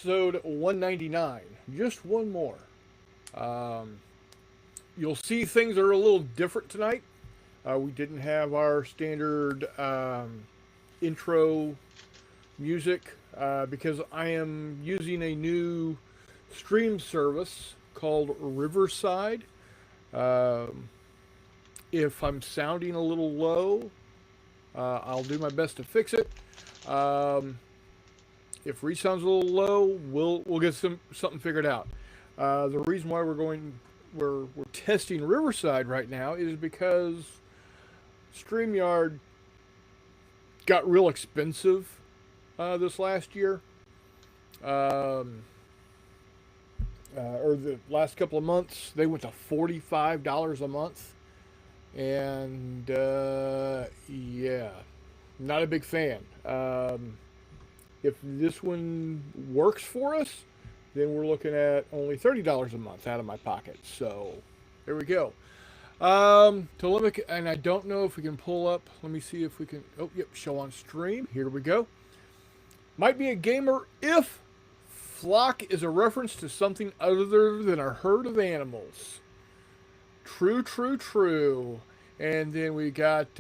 episode 199. Just one more. Um, you'll see things are a little different tonight. We didn't have our standard intro music because I am using a new stream service called Riverside. Um, if I'm sounding a little low, I'll do my best to fix it. Um, if resound's a little low, we'll get something figured out. The reason why we're testing Riverside right now is because Streamyard got real expensive this last year, um, or the last couple of months. They went to $45 a month, and yeah, not a big fan. If this one works for us, then we're looking at only $30 a month out of my pocket. So there we go. Telemic, and I don't know if we can pull up. Let me see if we can. Oh, yep, show on stream. Here we go. Might be a gamer if flock is a reference to something other than a herd of animals. True, true, true. And then we got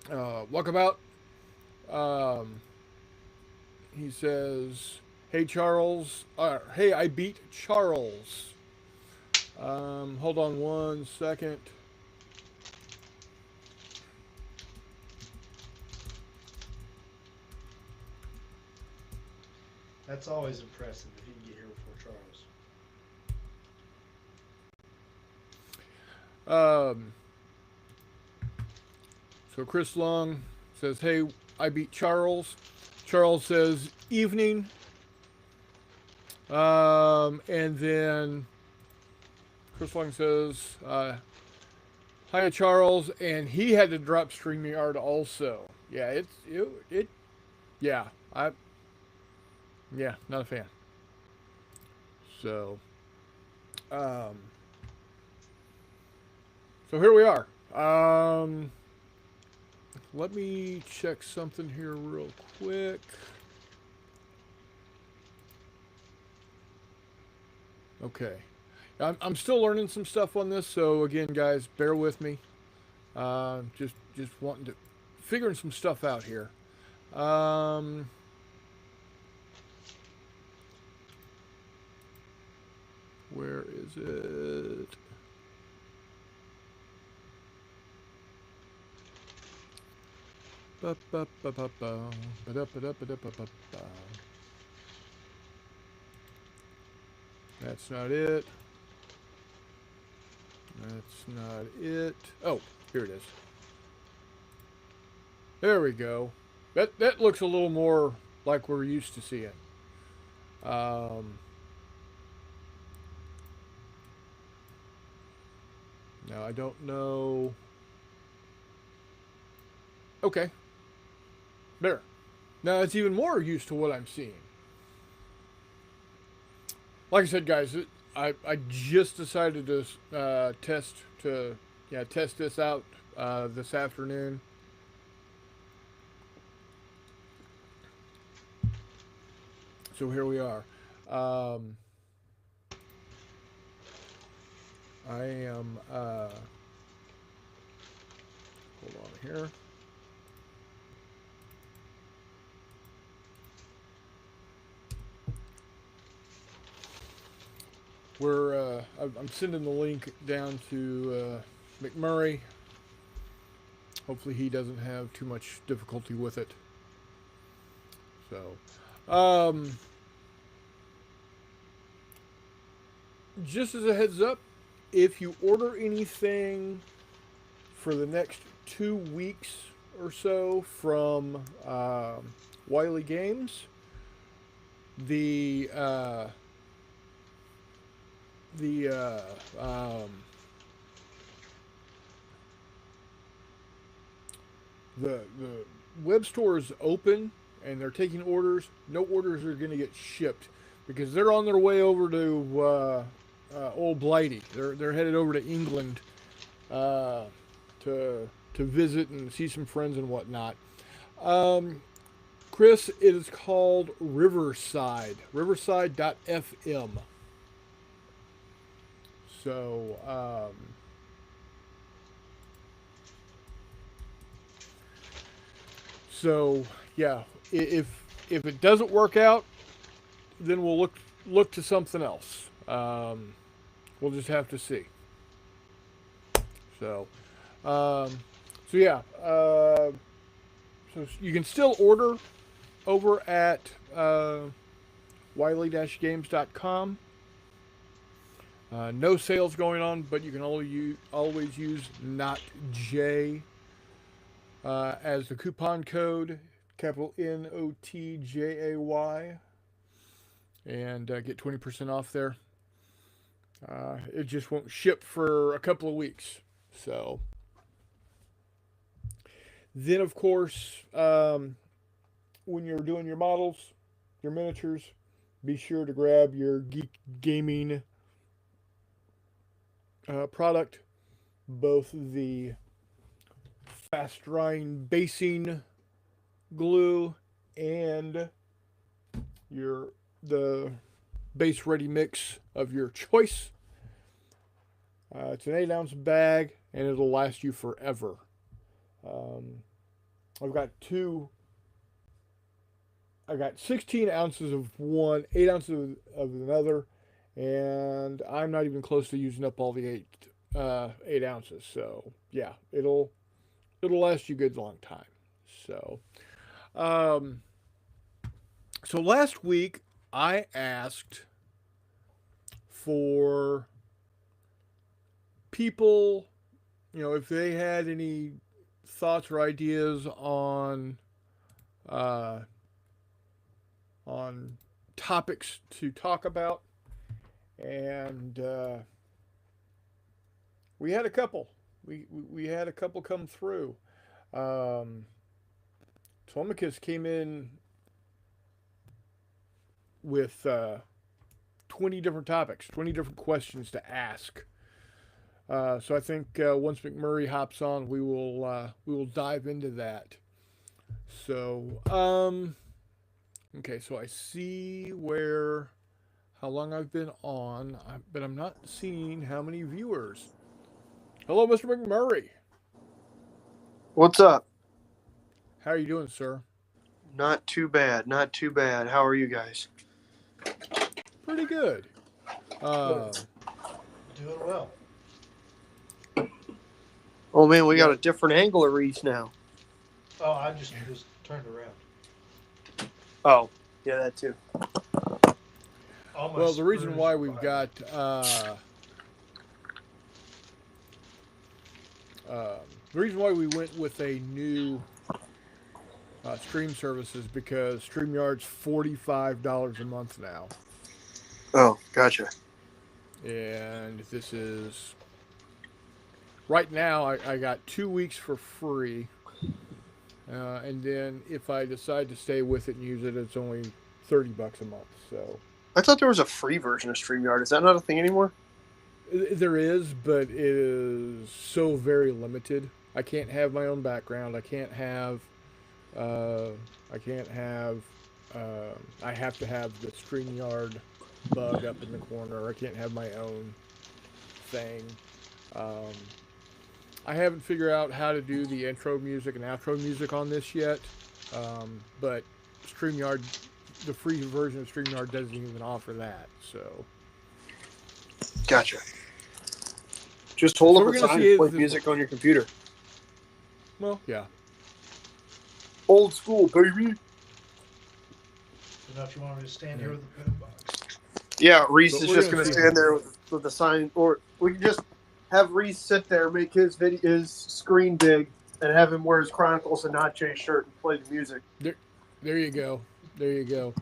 Walkabout. Um, he says, "Hey Charles, hey, I beat Charles." Hold on one second. That's always impressive if you can get here before Charles. Um, so Chris Long says, "Hey, I beat Charles." Charles says, "Evening." And then Chris Long says, "Hi, Charles," and he had to drop StreamYard also. Yeah, yeah, not a fan. So, um, so here we are. Let me check something here real quick. Okay. I'm still learning some stuff on this, so again, guys, bear with me. Just wanting to figuring some stuff out here. Where is it? That's not it. That's not it. Oh, here it is. There we go. That looks a little more like we're used to seeing. Um, Now I don't know. Okay, there. Now it's even more used to what I'm seeing. Like I said, guys, I just decided to test this out this afternoon. So here we are. I am hold on here. I'm sending the link down to McMurray. Hopefully he doesn't have too much difficulty with it. So, just as a heads up, if you order anything for the next 2 weeks or so from Wiley Games, the web store is open and they're taking orders. No orders are going to get shipped because they're on their way over to Old Blighty. They're headed over to England to visit and see some friends and whatnot. Chris, it is called Riverside. Riverside.fm. So, yeah, if it doesn't work out, then we'll look to something else. We'll just have to see. So, so yeah. So you can still order over at wiley-games.com. No sales going on, but you can always use not J as the coupon code, capital NOTJAY, and get 20% off there. It just won't ship for a couple of weeks. So then, of course, when you're doing your models, your miniatures, be sure to grab your Geek Gaming product, both the fast drying basing glue and the base ready mix of your choice. It's an 8-ounce bag and it'll last you forever. I've got 16 ounces of one, 8 ounces of another, and I'm not even close to using up all the 8 ounces. So yeah, it'll last you a good long time. So, so last week I asked for people, if they had any thoughts or ideas on topics to talk about, and we had a couple. We had a couple come through. Telemachus came in with 20 different topics, 20 different questions to ask. So I think once McMurray hops on, we will dive into that. So okay, so I see how long I've been on, but I'm not seeing how many viewers. Hello, Mr. McMurray. What's up? How are you doing, sir? Not too bad. Not too bad. How are you guys? Pretty good. Doing well. Oh man, we got a different angle of Reese now. Oh, I just was turned around. Oh, yeah, that too. Well, the reason why we've got the reason why we went with a new stream service is because StreamYard's $45 a month now. Oh, gotcha. And this is right now. I got 2 weeks for free, and then if I decide to stay with it and use it, it's only $30 a month. So I thought there was a free version of StreamYard. Is that not a thing anymore? there is, but it is so very limited. I can't have my own background. I have to have the StreamYard bug up in the corner. I can't have my own thing. I haven't figured out how to do the intro music and outro music on this yet, but StreamYard, the free version of StreamYard, doesn't even offer that. So, gotcha. Just hold up a sign and play this music on your computer. Well, yeah. Old school, baby. Enough you want me to stand here with the boombox. Yeah, Reese But is we're just gonna going to see stand there with the sign, or we can just have Reese sit there, make his screen big, and have him wear his Chronicles and Not Jay shirt and play the music. There you go. There you go.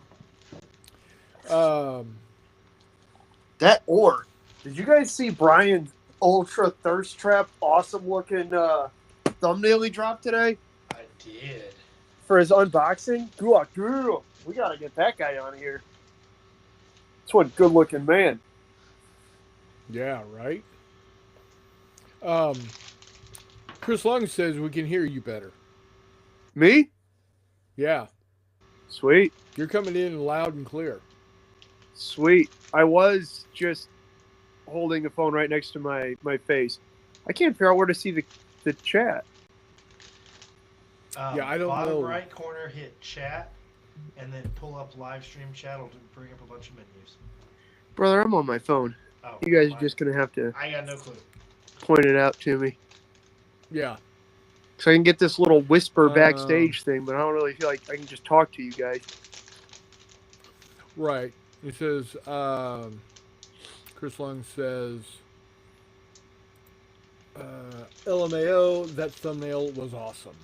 Did you guys see Brian's Ultra Thirst Trap awesome looking thumbnail he dropped today I did. for his unboxing? Girl, we got to get that guy on here. That's one good looking man. Yeah, right. Chris Long says we can hear you better. Me? Yeah. Sweet. You're coming in loud and clear. Sweet. I was just holding the phone right next to my face. I can't figure out where to see the chat. Yeah, I don't bottom know. right corner, hit chat, and then pull up live stream chat. It'll bring up a bunch of menus. Brother, I'm on my phone. Oh, You guys mine- are just going to have to I got no clue. point it out to me. Yeah. So I can get this little whisper backstage thing, but I don't really feel like I can just talk to you guys. Right. It says, Chris Lung says, LMAO, that thumbnail was awesome.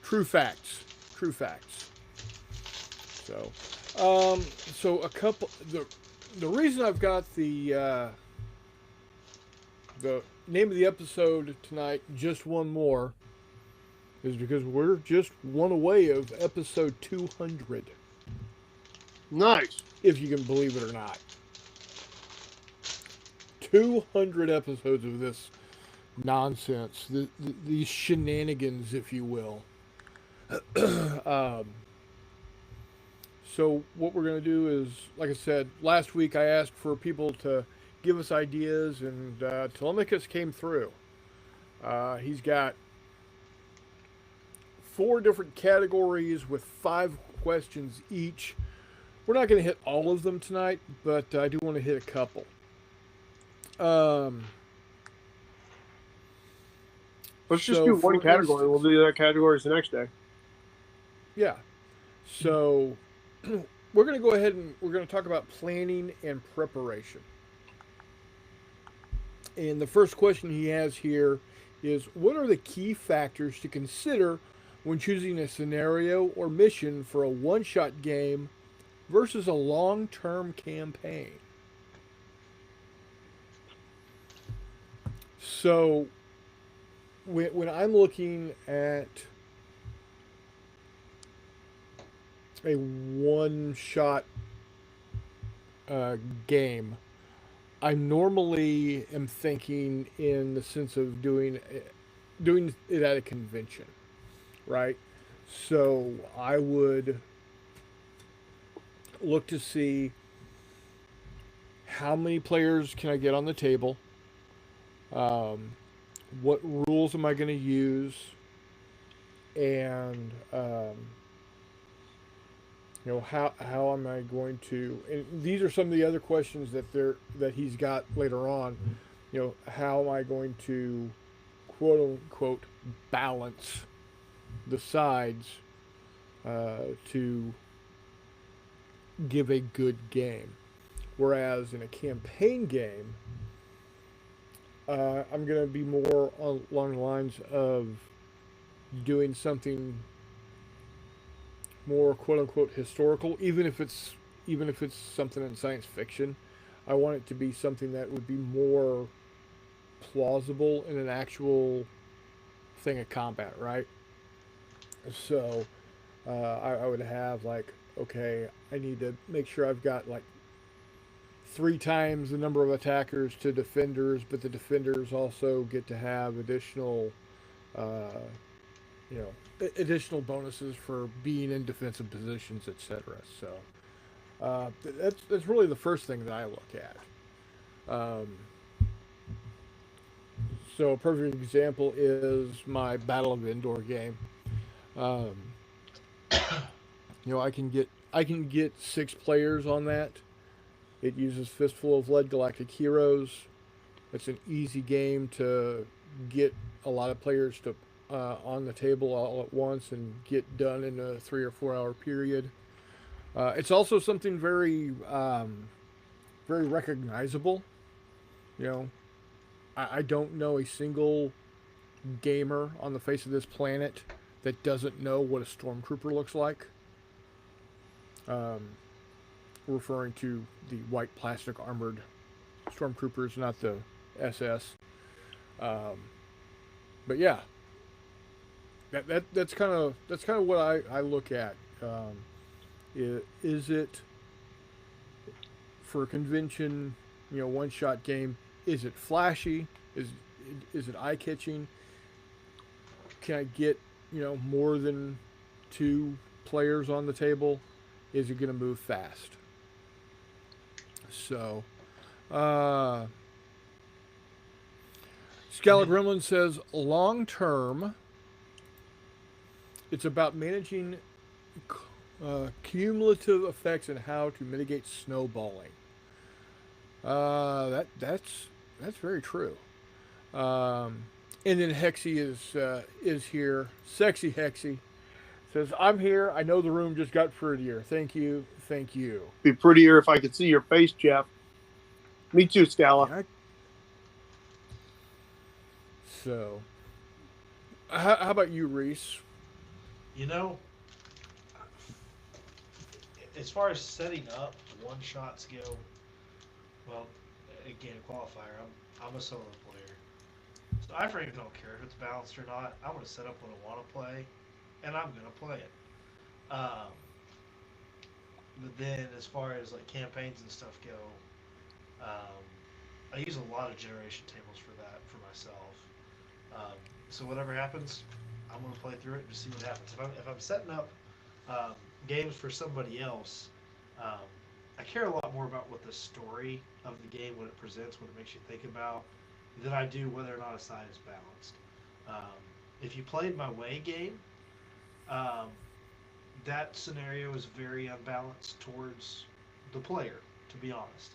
True facts. True facts. So a couple, the reason I've got the name of the episode tonight, Just One More, is because we're just one away of episode 200. Nice. If you can believe it or not. 200 episodes of this nonsense, these shenanigans, if you will. So what we're going to do is, like I said, last week I asked for people to give us ideas, and Telemachus came through. He's got 4 different categories with 5 questions each. We're not going to hit all of them tonight, but I do want to hit a couple. Let's just do one category. We'll do the other categories the next day. Yeah. So we're going to go ahead and we're going to talk about planning and preparation. And the first question he has here is, what are the key factors to consider when choosing a scenario or mission for a one-shot game versus a long-term campaign? So when I'm looking at a one-shot game, I normally am thinking in the sense of doing it at a convention, right? So I would look to see how many players can I get on the table. What rules am I going to use? And how am I going to? And these are some of the other questions that he's got later on. How am I going to, quote unquote, balance the sides to give a good game? Whereas in a campaign game, I'm going to be more along the lines of doing something more quote unquote historical, even if it's something in science fiction. I want it to be something that would be more plausible in an actual thing of combat, right? So I would have like, okay, I need to make sure I've got like 3 times the number of attackers to defenders, but the defenders also get to have additional additional bonuses for being in defensive positions, etc. So that's really the first thing that I look at. So a perfect example is my Battle of Endor game. I can get 6 players on that. It uses Fistful of Lead Galactic Heroes. It's an easy game to get a lot of players to on the table all at once and get done in a 3 or 4 hour period. It's also something very, very recognizable. I don't know a single gamer on the face of this planet that doesn't know what a stormtrooper looks like. Referring to the white plastic armored stormtroopers, not the SS. But yeah, that's kind of what I look at. Is it for a convention, one shot game? Is it flashy? Is it eye catching? Can I get more than 2 players on the table, is it going to move fast? So, Scala Gremlin says long term, it's about managing cumulative effects and how to mitigate snowballing. That's very true. And then Hexy is here. Sexy Hexy says, "I'm here. I know the room just got prettier. Thank you, thank you." Be prettier if I could see your face, Jeff. Me too, Scala. Yeah, so, how about you, Reese? You know, as far as setting up one shots go, well, again, qualifier. I'm a solo player, so I frankly don't care if it's balanced or not. I'm gonna set up what I want to play, and I'm gonna play it. But then, as far as like campaigns and stuff go, I use a lot of generation tables for that for myself. So whatever happens, I'm gonna play through it and just see what happens. If I'm setting up games for somebody else, I care a lot more about what the story of the game, what it presents, what it makes you think about, than I do whether or not a side is balanced. If you played my way game, that scenario is very unbalanced towards the player, to be honest.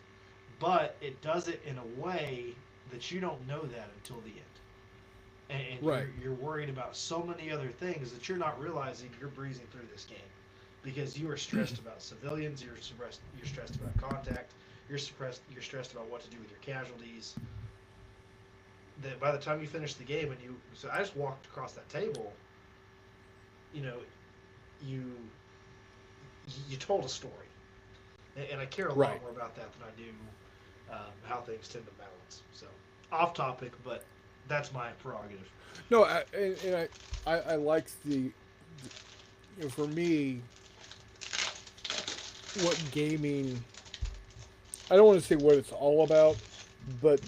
But it does it in a way that you don't know that until the end. And Right. you're worried about so many other things that you're not realizing you're breezing through this game. Because you are stressed about civilians, you're stressed about contact, you're stressed about what to do with your casualties. That by the time you finish the game so I just walked across that table, you know, you told a story, and I care a lot Right. more about that than I do how things tend to balance. So off topic, but that's my prerogative. No, I like for me, what gaming, I don't want to say what it's all about, but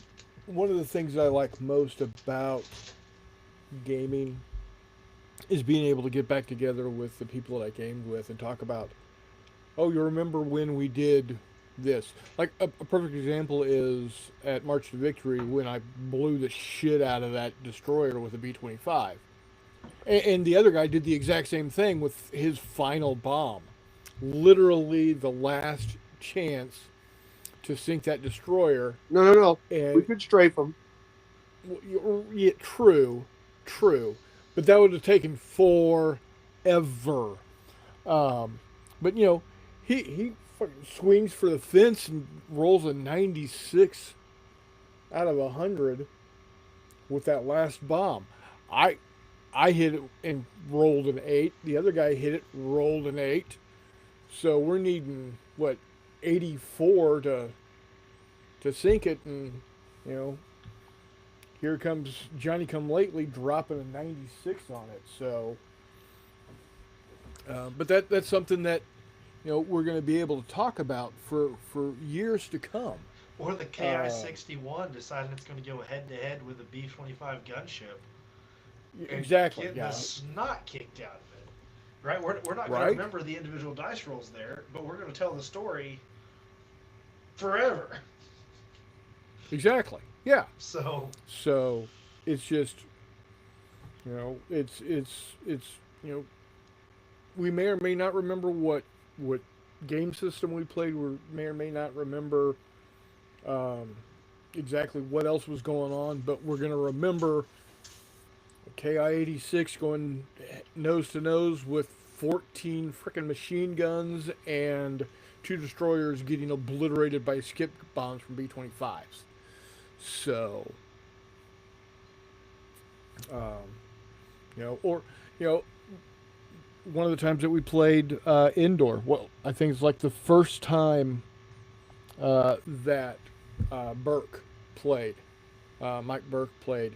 one of the things that I like most about gaming is being able to get back together with the people that I gamed with and talk about, oh, you remember when we did this? Like a perfect example is at March to Victory when I blew the shit out of that destroyer with a B-25. And the other guy did the exact same thing with his final bomb. Literally the last chance to sink that destroyer. No. And We could strafe them. yeah, true, but that would have taken forever. But he fucking swings for the fence and rolls a 96 out of 100 with that last bomb. I hit it and rolled an 8. The other guy hit it, rolled an 8. So we're needing 84 to sink it, and here comes Johnny Come Lately dropping a 96 on it. So, but that's something that we're going to be able to talk about for years to come. Or the KI-61 deciding it's going to go head-to-head with a B-25 gunship. Exactly. Getting Yeah. the snot kicked out of it. Right? We're not going Right. to remember the individual dice rolls there, but we're going to tell the story forever. Exactly. Yeah. So it's just, it's we may or may not remember what game system we played. We may or may not remember exactly what else was going on, but we're going to remember KI-86 going nose to nose with 14 freaking machine guns and 2 destroyers getting obliterated by skip bombs from B-25s. So, one of the times that we played indoor, well, I think it's like the first time that Burke played, Mike Burke played.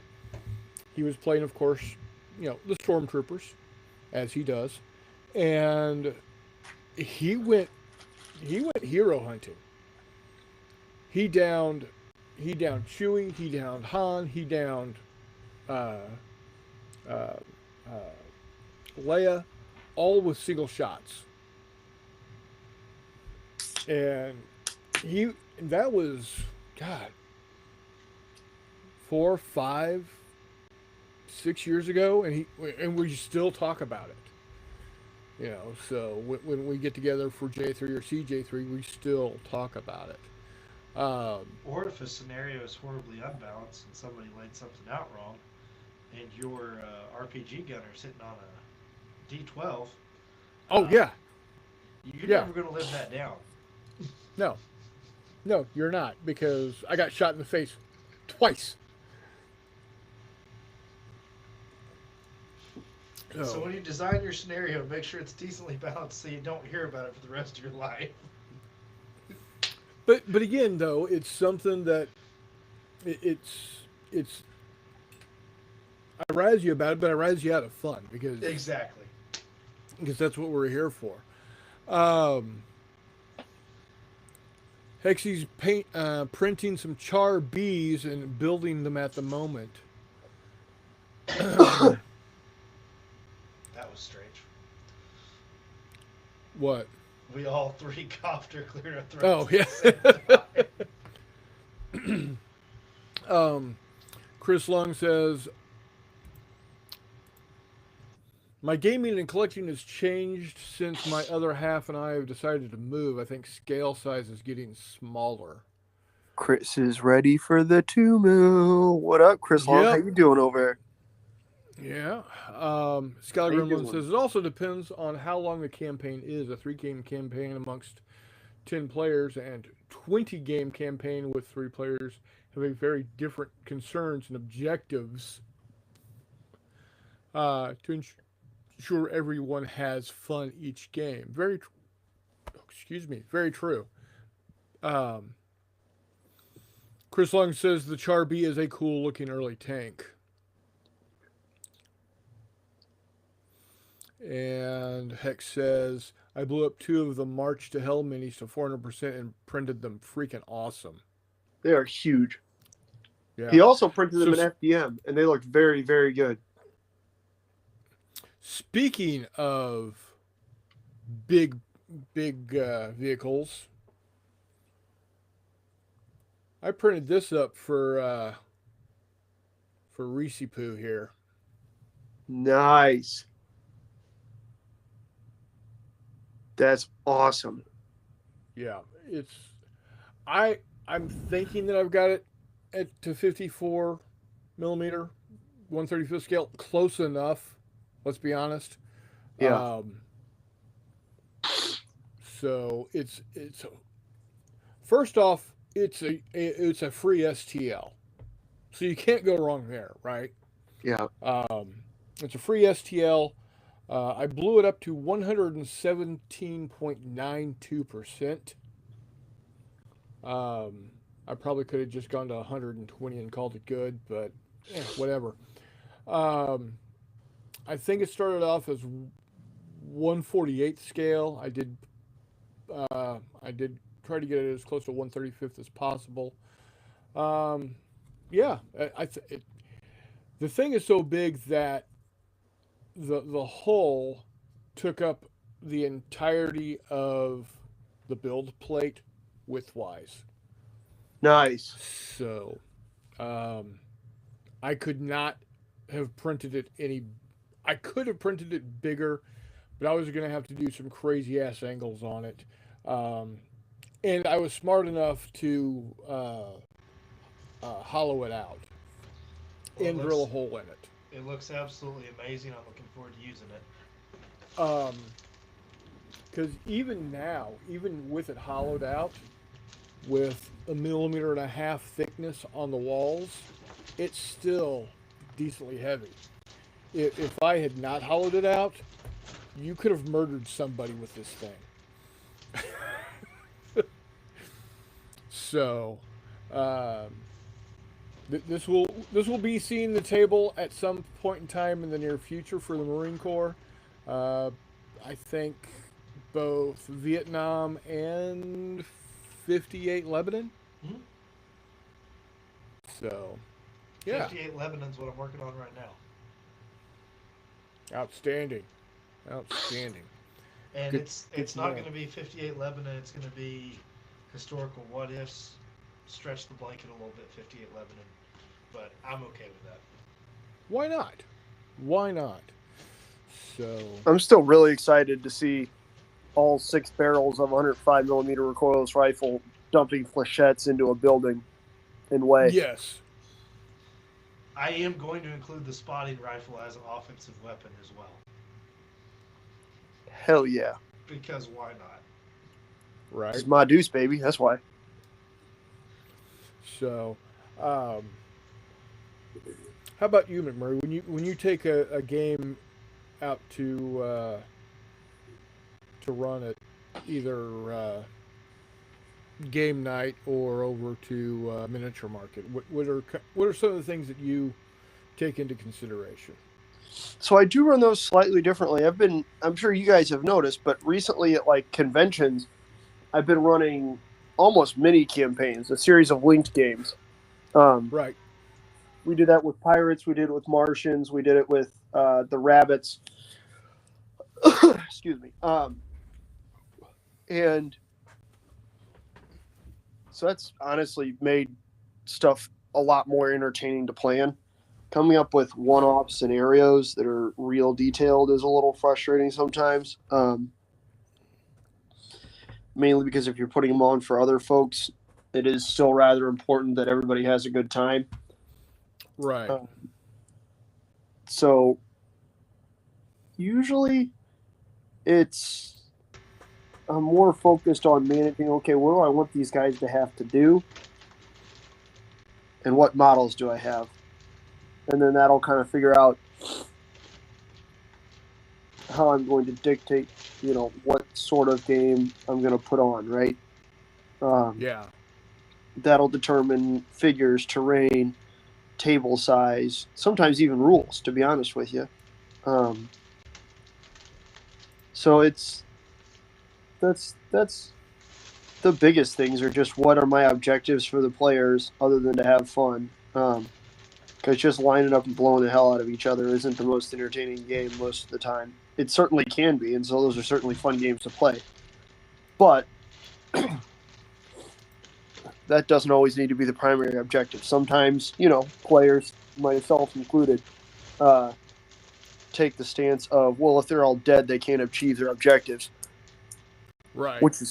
He was playing, of course, the Stormtroopers, as he does, and he went hero hunting. He downed Chewie, he downed Han, he downed Leia, all with single shots. And that was, God, 4, 5, 6 years ago, and we still talk about it. You know, so when we get together for J3 or CJ3, we still talk about it. Or if a scenario is horribly unbalanced and somebody laid something out wrong, and your RPG gunner sitting on a D12, Oh yeah, you're yeah. never going to live that down. No, no, you're not, because I got shot in the face twice. So when you design your scenario, make sure it's decently balanced so you don't hear about it for the rest of your life. But again, though, it's something that it's I razz you about it, but I razz you out of fun because Exactly. that's what we're here for. Hexy's printing some Char Bs and building them at the moment. That was strange. What? We all three coughed or cleared our throats. Oh yeah. Chris Long says, my gaming and collecting has changed since my other half and I have decided to move. I think scale size is getting smaller. Chris is ready for the 2 mil. What up, Chris Long? Yep. How you doing over Yeah. How you Skylar doing? says it also depends on how long the campaign is. A 3-game campaign amongst 10 players and 20-game campaign with 3 players have a very different concerns and objectives to ensure everyone has fun each game. Very true. Chris Long says the Char B is a cool looking early tank. And Hex says, I blew up 2 of the March to Hell minis to 400% and printed them freaking awesome. They are huge. Yeah. He also printed them So- in FDM, and they looked very, very good. Speaking of big vehicles, I printed this up for Reese Poo here. Nice. That's awesome. Yeah, I'm thinking that I've got it to 54 millimeter, 135th scale, close enough. Let's be honest. Yeah. So it's first off, it's a free STL, so you can't go wrong there, right? Yeah. It's a free STL. I blew it up to 117.92%. I probably could have just gone to 120 and called it good, but whatever. I think it started off as 148th scale. I did try to get it as close to 135th as possible. The thing is so big that the hull took up the entirety of the build plate widthwise. Nice. So, I could not have printed it I could have printed it bigger, but I was going to have to do some crazy ass angles on it. And I was smart enough to hollow it out and drill a hole in it. It looks absolutely amazing. I'm looking forward to using it. Because even now, even with it hollowed out, with 1.5 millimeter thickness on the walls, it's still decently heavy. If I had not hollowed it out, you could have murdered somebody with this thing. So, this will be seeing the table at some point in time in the near future for the Marine Corps. I think both Vietnam and 58 Lebanon. Mm-hmm. So, yeah. 58 Lebanon's what I'm working on right now. Outstanding. Outstanding. And Good, it's good it's to not know. going to be 58 Lebanon. It's going to be historical what ifs. Stretch the blanket a little bit, 58 Lebanon. But I'm okay with that. Why not? Why not? So, I'm still really excited to see all 6 barrels of 105 millimeter recoilless rifle dumping flechettes into a building in way. yes. I am going to include the spotting rifle as an offensive weapon as well. Hell yeah. Because why not? This Right. is my deuce, baby. That's why. So, um, how about you, McMurray? When you take a game out to run at either game night or over to miniature market, what are some of the things that you take into consideration? So I do run those slightly differently. I'm sure you guys have noticed, but recently at like conventions, I've been running almost mini campaigns, a series of linked games. Um, Right. we did that with pirates. We did it with Martians. We did it with the rabbits. Excuse me. And so that's honestly made stuff a lot more entertaining to plan. Coming up with one-off scenarios that are real detailed is a little frustrating sometimes. Mainly because if you're putting them on for other folks, it is still rather important that everybody has a good time. Right. Um, so usually it's I'm more focused on managing. Okay, what do I want these guys to have to do, and what models do I have, and then that'll kind of figure out how I'm going to dictate, what sort of game I'm going to put on. Right. Um, Yeah. that'll determine figures, terrain, table size, sometimes even rules. To be honest with you. Um, so that's the biggest things are just what are my objectives for the players other than to have fun. Because just lining up and blowing the hell out of each other isn't the most entertaining game most of the time. It certainly can be, and so those are certainly fun games to play. But that doesn't always need to be the primary objective. Sometimes, players, myself included, uh, take the stance of, well, if they're all dead, they can't achieve their objectives, Right. which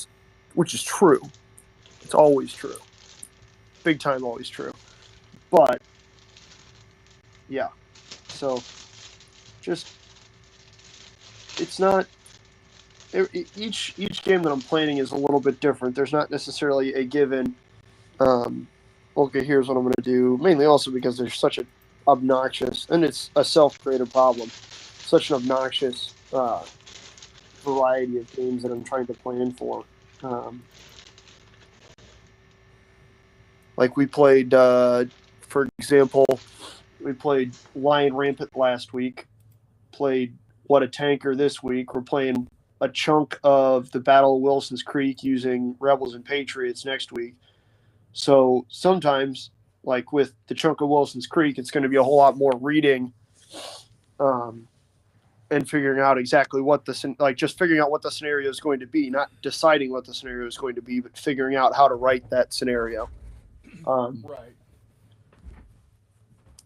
is true. It's always true. Big time always true. But yeah. So just it's not each game that I'm playing is a little bit different. There's not necessarily a given okay, here's what I'm going to do. Mainly also because there's such an obnoxious, and it's a self-created problem, such an obnoxious variety of games that I'm trying to plan for. Um, like we played, for example, we played Lion Rampant last week, played What a Tanker this week. We're playing a chunk of the Battle of Wilson's Creek using Rebels and Patriots next week. So sometimes, like with the chunk of Wilson's Creek, it's going to be a whole lot more reading and figuring out exactly just figuring out what the scenario is going to be, not deciding what the scenario is going to be, but figuring out how to write that scenario. Right.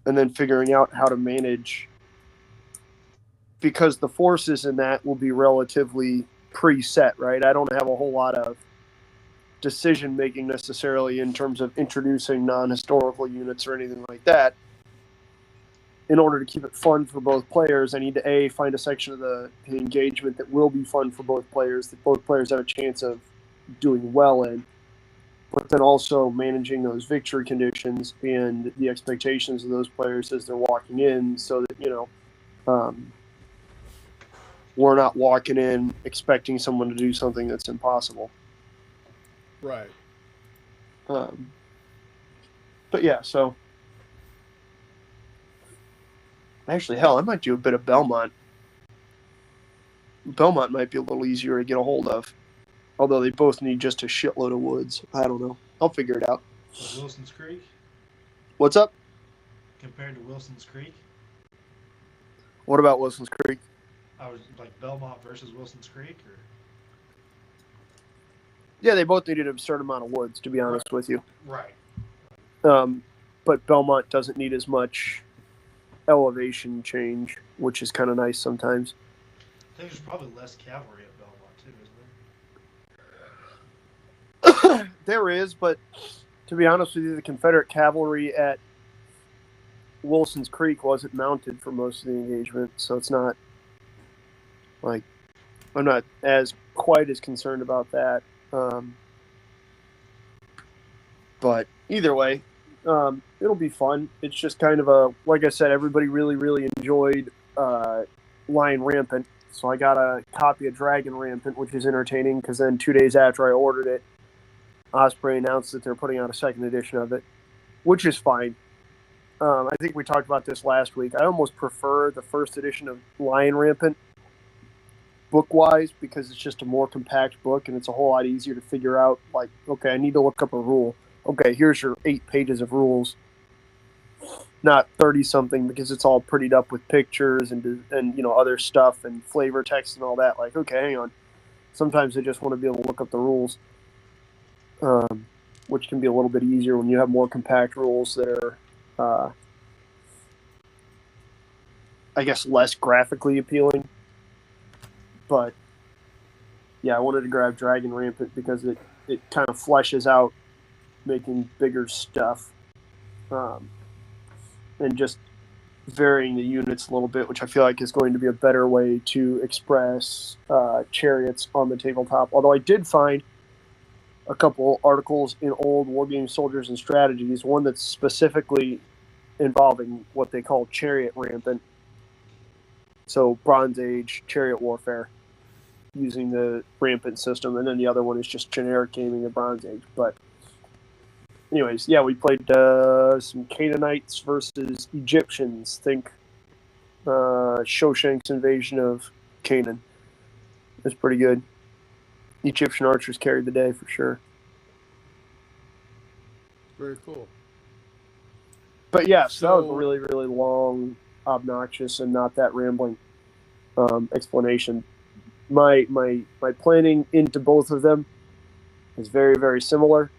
And then figuring out how to manage, because the forces in that will be relatively preset, right? I don't have a whole lot of decision making necessarily in terms of introducing non-historical units or anything like that. In order to keep it fun for both players, I need to find a section of the engagement that will be fun for both players, that both players have a chance of doing well in, but then also managing those victory conditions and the expectations of those players as they're walking in, so that we're not walking in expecting someone to do something that's impossible. Right. But yeah, so actually, hell, I might do a bit of Belmont. Belmont might be a little easier to get a hold of, although they both need just a shitload of woods. I don't know. I'll figure it out. Wilson's Creek What's up? compared to Wilson's Creek. What about Wilson's Creek? I was like Belmont versus Wilson's Creek, or Yeah, they both needed an absurd amount of woods, to be honest with you. right. But Belmont doesn't need as much elevation change, which is kind of nice sometimes. I think there's probably less cavalry at Belmont too, isn't there? There is, but to be honest with you, the Confederate cavalry at Wilson's Creek wasn't mounted for most of the engagement, so it's not like I'm not as quite as concerned about that. But either way, it'll be fun. It's just kind of a, like I said, everybody really, really enjoyed Lion Rampant. So I got a copy of Dragon Rampant, which is entertaining because then 2 days after I ordered it, Osprey announced that they're putting out a second edition of it, which is fine. I think we talked about this last week. I almost prefer the first edition of Lion Rampant book-wise because it's just a more compact book and it's a whole lot easier to figure out, like, okay, I need to look up a rule. Okay, here's your 8 pages of rules, not 30-something, because it's all prettied up with pictures and other stuff and flavor text and all that. Like, okay, hang on. Sometimes I just want to be able to look up the rules, which can be a little bit easier when you have more compact rules that are, I guess, less graphically appealing. But, yeah, I wanted to grab Dragon Rampant because it kind of fleshes out making bigger stuff and just varying the units a little bit, which I feel like is going to be a better way to express chariots on the tabletop. Although I did find a couple articles in old Wargame Soldiers and Strategies, one that's specifically involving what they call Chariot Rampant. So Bronze Age chariot warfare using the Rampant system, and then the other one is just generic gaming of Bronze Age. But anyways, yeah, we played some Canaanites versus Egyptians. Think Shoshank's invasion of Canaan. It was pretty good. Egyptian archers carried the day for sure. Very cool. But yeah, so that was a really, really long, obnoxious, and not that rambling explanation. My planning into both of them is very, very similar.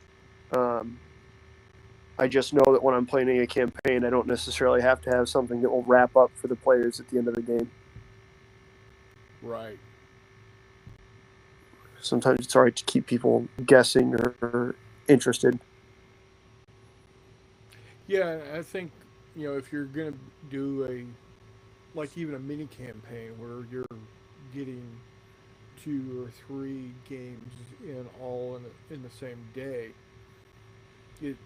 I just know that when I'm planning a campaign, I don't necessarily have to have something that will wrap up for the players at the end of the game. Right. Sometimes it's all right to keep people guessing or interested. Yeah, I think, if you're going to do even a mini campaign where you're getting 2 or 3 games in all in the same day, it's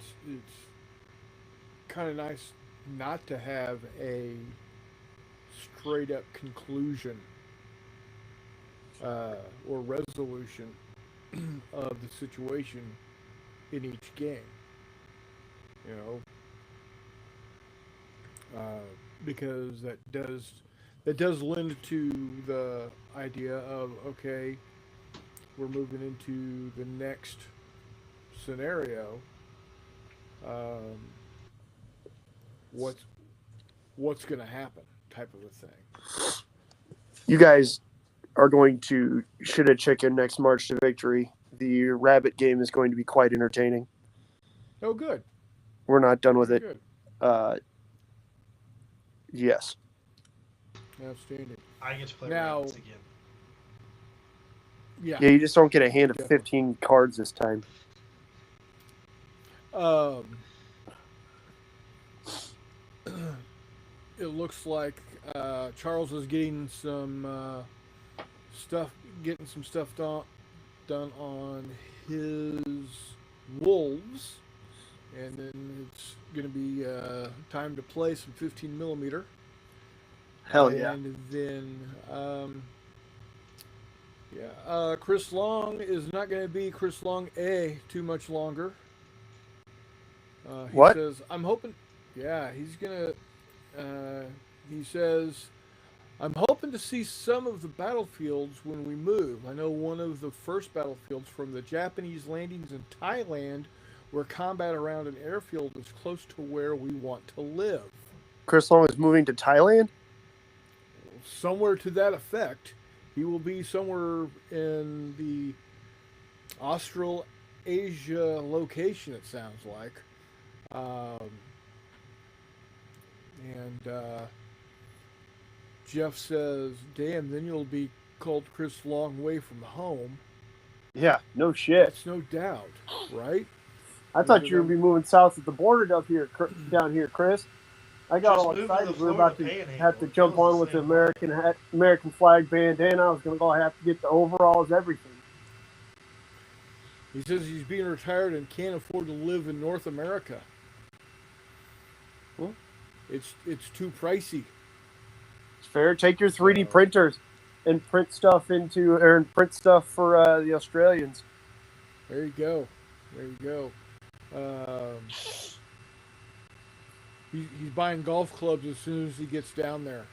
kind of nice not to have a straight up conclusion or resolution of the situation in each game. Because that does lend to the idea of, okay, we're moving into the next scenario. What's going to happen, type of a thing. You guys are going to shit a chicken next March to Victory. The rabbit game is going to be quite entertaining. Oh, good. We're not done with it. Good. Yes. Outstanding. I get to play now, rabbits again. Yeah, you just don't get a hand of 15 cards this time. It looks like Charles is getting some stuff done on his wolves, and then it's going to be time to play some 15 millimeter. Hell yeah! And then Chris Long is not going to be Chris Long too much longer. He says, I'm hoping. Yeah, he's gonna. He says, I'm hoping to see some of the battlefields when we move. I know one of the first battlefields from the Japanese landings in Thailand, where combat around an airfield is close to where we want to live. Chris Long is moving to Thailand? somewhere to that effect. He will be somewhere in the Australasia location, it sounds like. Um, and Jeff says, damn, then you'll be called Chris long way from home. Yeah, no shit. That's no doubt, right? I thought you were going to be moving south at the border down here, Chris. I got Just all move to excited. the We were about to Florida Panhandle. have to It jump feels on the with the same American flag bandana. I was going to go have to get the overalls, everything. He says he's being retired and can't afford to live in North America. Well, It's too pricey. it's fair. Take your 3D printers and print stuff for the Australians. There you go. There you go. He's buying golf clubs as soon as he gets down there.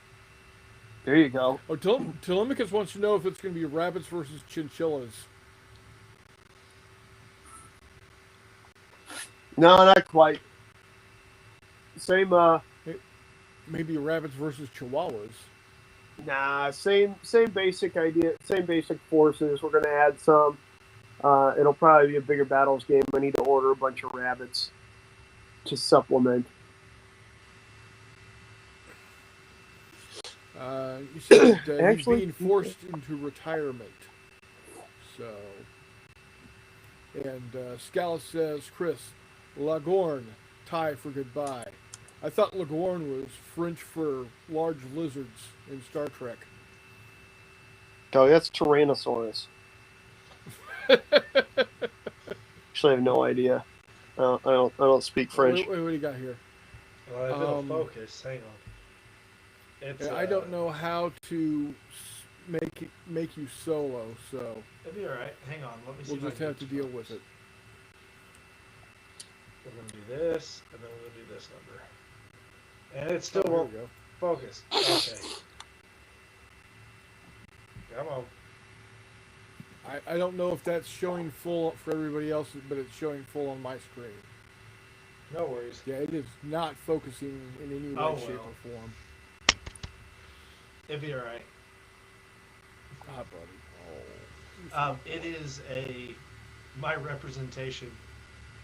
There you go. Oh, Telemachus wants to know if it's going to be rabbits versus chinchillas. No, not quite. Same. Maybe rabbits versus chihuahuas. Nah, same basic idea. Same basic forces. We're going to add some. It'll probably be a bigger battles game. I need to order a bunch of rabbits to supplement. You said Actually, he's being forced into retirement. So, and Scala says, Chris, Lagorn, Thai for goodbye. I thought Lagorn was French for large lizards in Star Trek. Oh, that's Tyrannosaurus. Actually, I have no idea. I don't speak French. Wait, what do you got here? Well, if it'll focus, hang on. It's, I don't know how to make you solo, so It'll be all right. Hang on, let me see. we'll just have to deal with it. We're gonna do this, and then we're gonna do this number, and it still There won't we go. focus. Okay. Come on. I don't know if that's showing full for everybody else, but it's showing full on my screen. No worries. Yeah, it is not focusing in any way, Oh, shape, well. or form. It'll be all right. Ah, buddy. It is my representation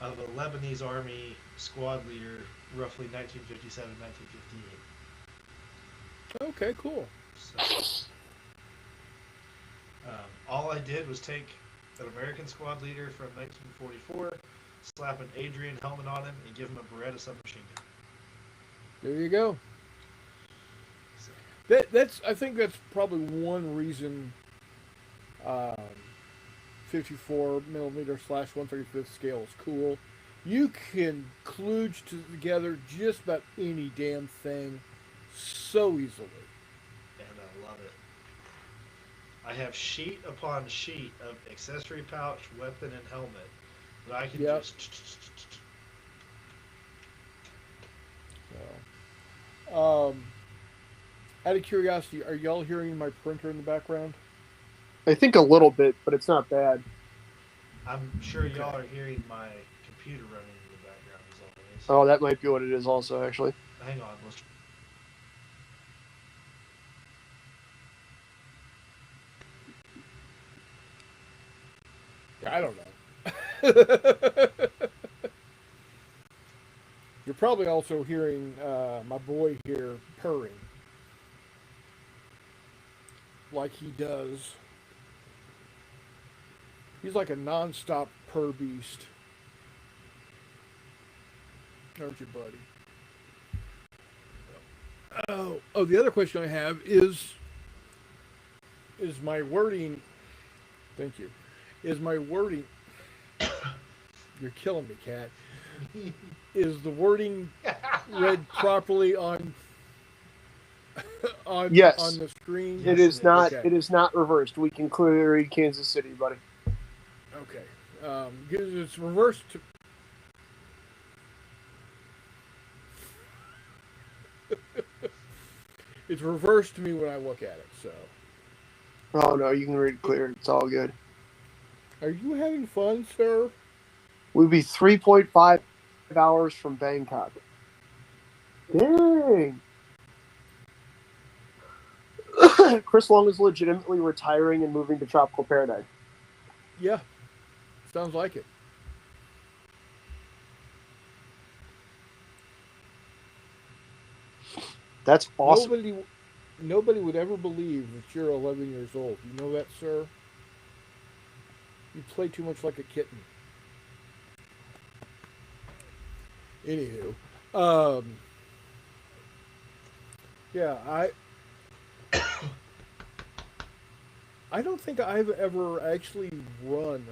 of a Lebanese army squad leader, roughly 1957, 1958. Okay, cool. So, all I did was take an American squad leader from 1944, slap an Adrian helmet on him, and give him a Beretta submachine gun. There you go. So, I think that's probably one reason 54 millimeter / 1/35 scale is cool. You can kludge together just about any damn thing so easily. and I love it. I have sheet upon sheet of accessory pouch, weapon, and helmet that I can Yep. just. So, out of curiosity, are y'all hearing my printer in the background? I think a little bit, but it's not bad. I'm sure y'all are hearing my computer running in the background as always. Oh, that might be what it is also, actually. Hang on, let's. I don't know. You're probably also hearing my boy here purring. Like he does. He's like a non-stop purr beast. Aren't you, buddy? Oh, the other question I have is my wording. Thank you. Is my wording? You're killing me, cat. Is the wording read properly on Yes. on the screen? Yes, It is not. Okay. It is not reversed. We can clearly read Kansas City, buddy. Okay. Because it's reversed to. It's reversed to me when I look at it. So, Oh no, you can read it clear. It's all good. are you having fun, sir? We'd be 3.5 hours from Bangkok. Dang. Chris Long is legitimately retiring and moving to Tropical Paradise. Yeah, sounds like it. That's awesome. Nobody would ever believe that you're 11 years old. You know that, sir? You play too much like a kitten. Anywho, yeah, I don't think I've ever actually run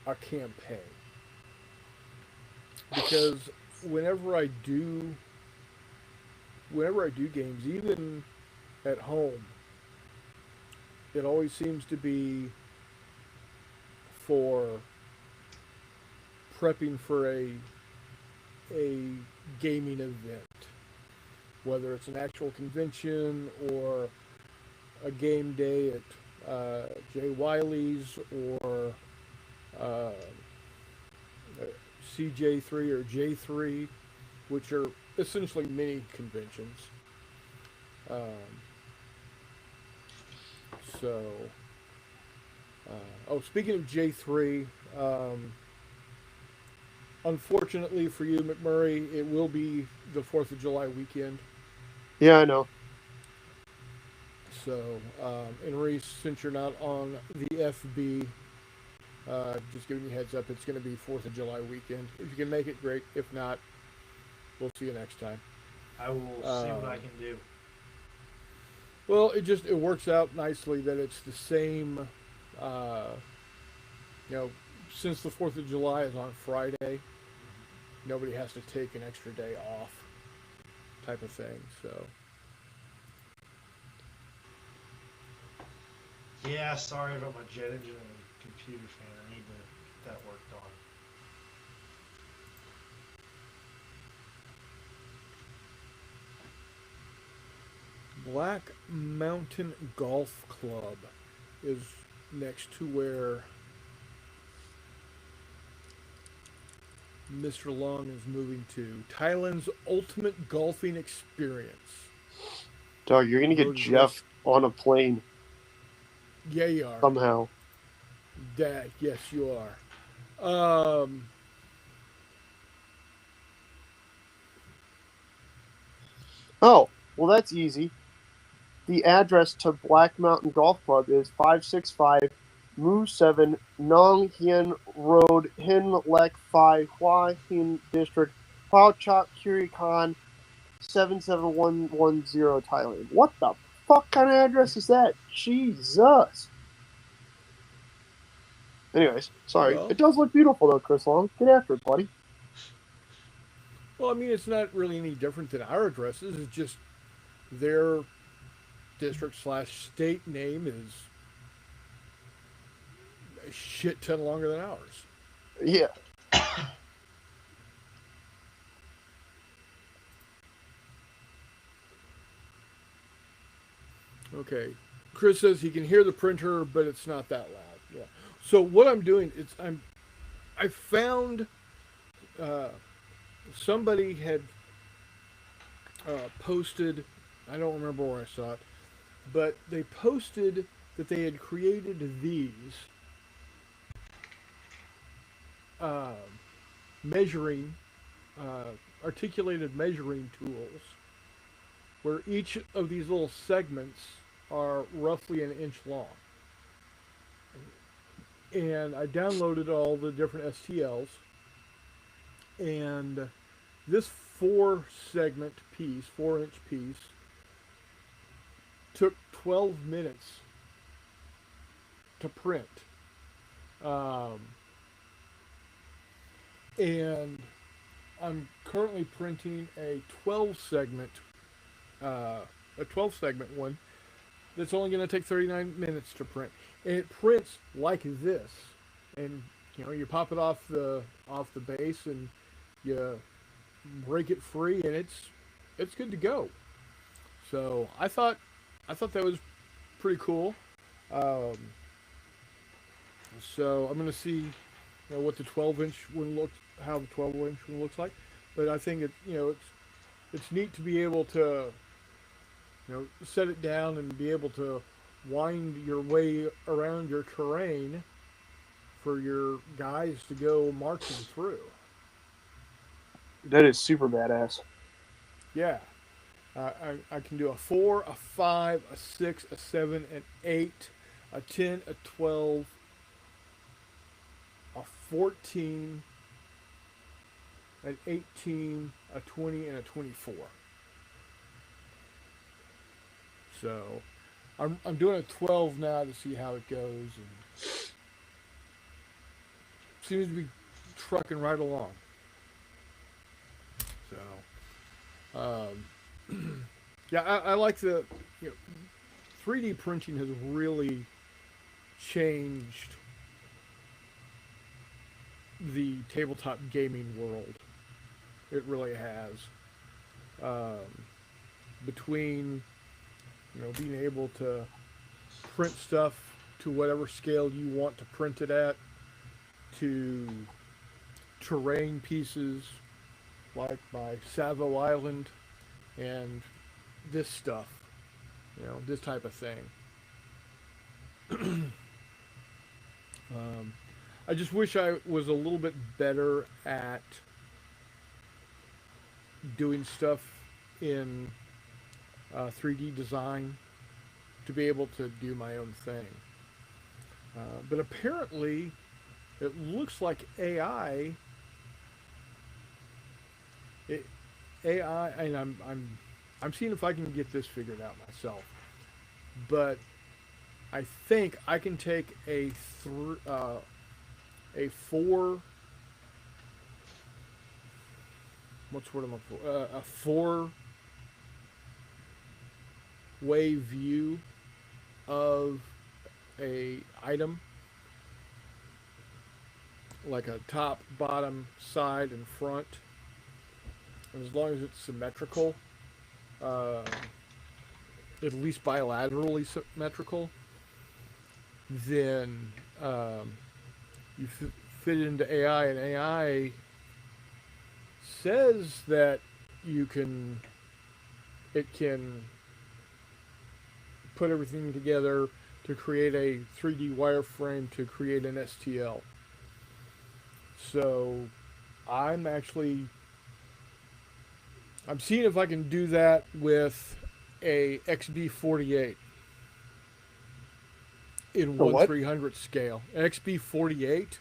a campaign because whenever I do, whenever I do games, even at home, it always seems to be for prepping for a gaming event, whether it's an actual convention or a game day at Jay Wiley's or uh, CJ3 or J3, which are essentially mini conventions. Um, so, speaking of J3, unfortunately for you, McMurray, it will be the 4th of July weekend. Yeah, I know. So, and Reese, since you're not on the FB, just giving you a heads up, it's going to be 4th of July weekend. If you can make it, great. If not, we'll see you next time. I will see what I can do. Well, it works out nicely that it's the same, since the 4th of July is on Friday, nobody has to take an extra day off type of thing, so. Yeah, sorry about my jet engine and computer fan. I need to get that worked on. Black Mountain Golf Club is next to where Mr. Long is moving to. Thailand's ultimate golfing experience. Dog, you're gonna get Jeff on a plane. Yeah, you are. Somehow. That, yes, you are. Oh, well, that's easy. The address to Black Mountain Golf Club is 565 Mu 7 Nong Hien Road, Hin Lek Phi, Hua Hin District, Phao Chak Kirikan, 77110, Thailand. What the fuck kind of address is that? Jesus. Anyways, sorry. Well, it does look beautiful, though, Chris Long. Get after it, buddy. Well, I mean, it's not really any different than our addresses. It's just their district/state name is a shit ton longer than ours. Yeah. Okay. Chris says he can hear the printer, but it's not that loud. Yeah. So what I'm doing is I found somebody had posted, I don't remember where I saw it, but they posted that they had created these measuring, articulated measuring tools, where each of these little segments are roughly an inch long. And I downloaded all the different STLs, and this 4-segment piece, 4-inch piece, took 12 minutes to print. And I'm currently printing a 12-segment one that's only going to take 39 minutes to print. And it prints like this. And you pop it off the base and you break it free, and it's good to go. So I thought that was pretty cool. So I'm going to see what the 12-inch one looks, how the 12-inch one looks like. But I think it's neat to be able to set it down and be able to wind your way around your terrain for your guys to go marching through. That is super badass. Yeah. I can do a 4, a 5, a 6, a 7, an 8, a 10, a 12, a 14, an 18, a 20, and a 24. So I'm doing a 12 now to see how it goes, and seems to be trucking right along. So, yeah, I like the, 3D printing has really changed the tabletop gaming world. It really has. Between being able to print stuff to whatever scale you want to print it at, to terrain pieces like my Savo Island and this stuff, this type of thing. I just wish I was a little bit better at doing stuff in 3D design to be able to do my own thing. But apparently, it looks like AI, and I'm seeing if I can get this figured out myself. But I think I can take a 4. What's the word I'm looking for? A 4-way view of a item, like a top, bottom, side, and front. And as long as it's symmetrical, at least bilaterally symmetrical, then you fit it into AI, and AI says that it can put everything together to create a 3D wireframe to create an STL. So I'm seeing if I can do that with a XB48 in 1/300 scale. An XB48.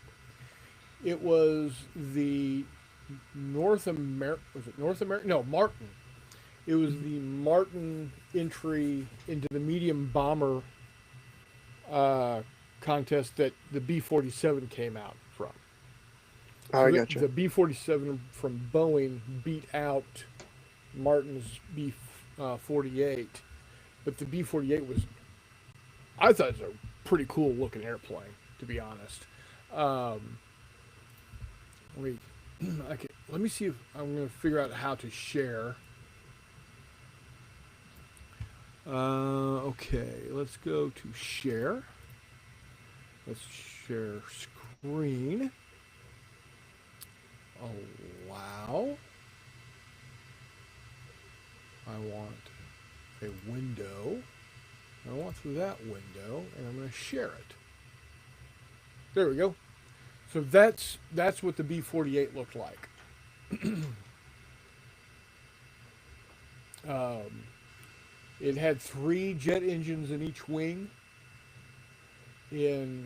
It was the Martin. It was the Martin entry into the medium bomber contest that the B-47 came out from. I gotcha. The B-47 from Boeing beat out Martin's B-48, but the B-48 I thought it was a pretty cool looking airplane, to be honest. Let me see if I'm going to figure out how to share. Okay, let's go to share. Let's share screen. Allow. I want a window. I want through that window, and I'm going to share it. There we go. So that's what the B-48 looked like. It had 3 jet engines in each wing. They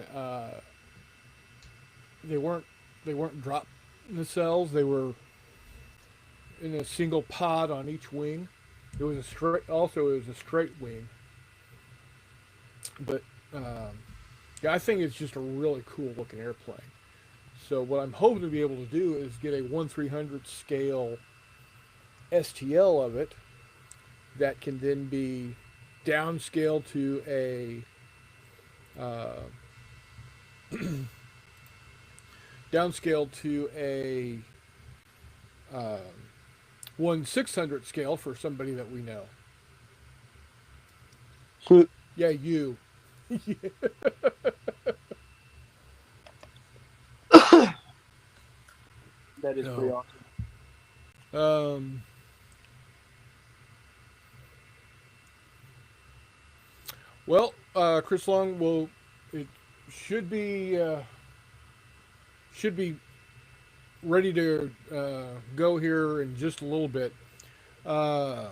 weren't drop nacelles. They were in a single pod on each wing. It was a straight wing. But yeah, I think it's just a really cool looking airplane. So what I'm hoping to be able to do is get a 1/300 scale STL of it that can then be downscaled to a 1/600 scale for somebody that we know. Yeah, you. That is pretty awesome. Well, Chris Long will. It should be ready to go here in just a little bit. Uh,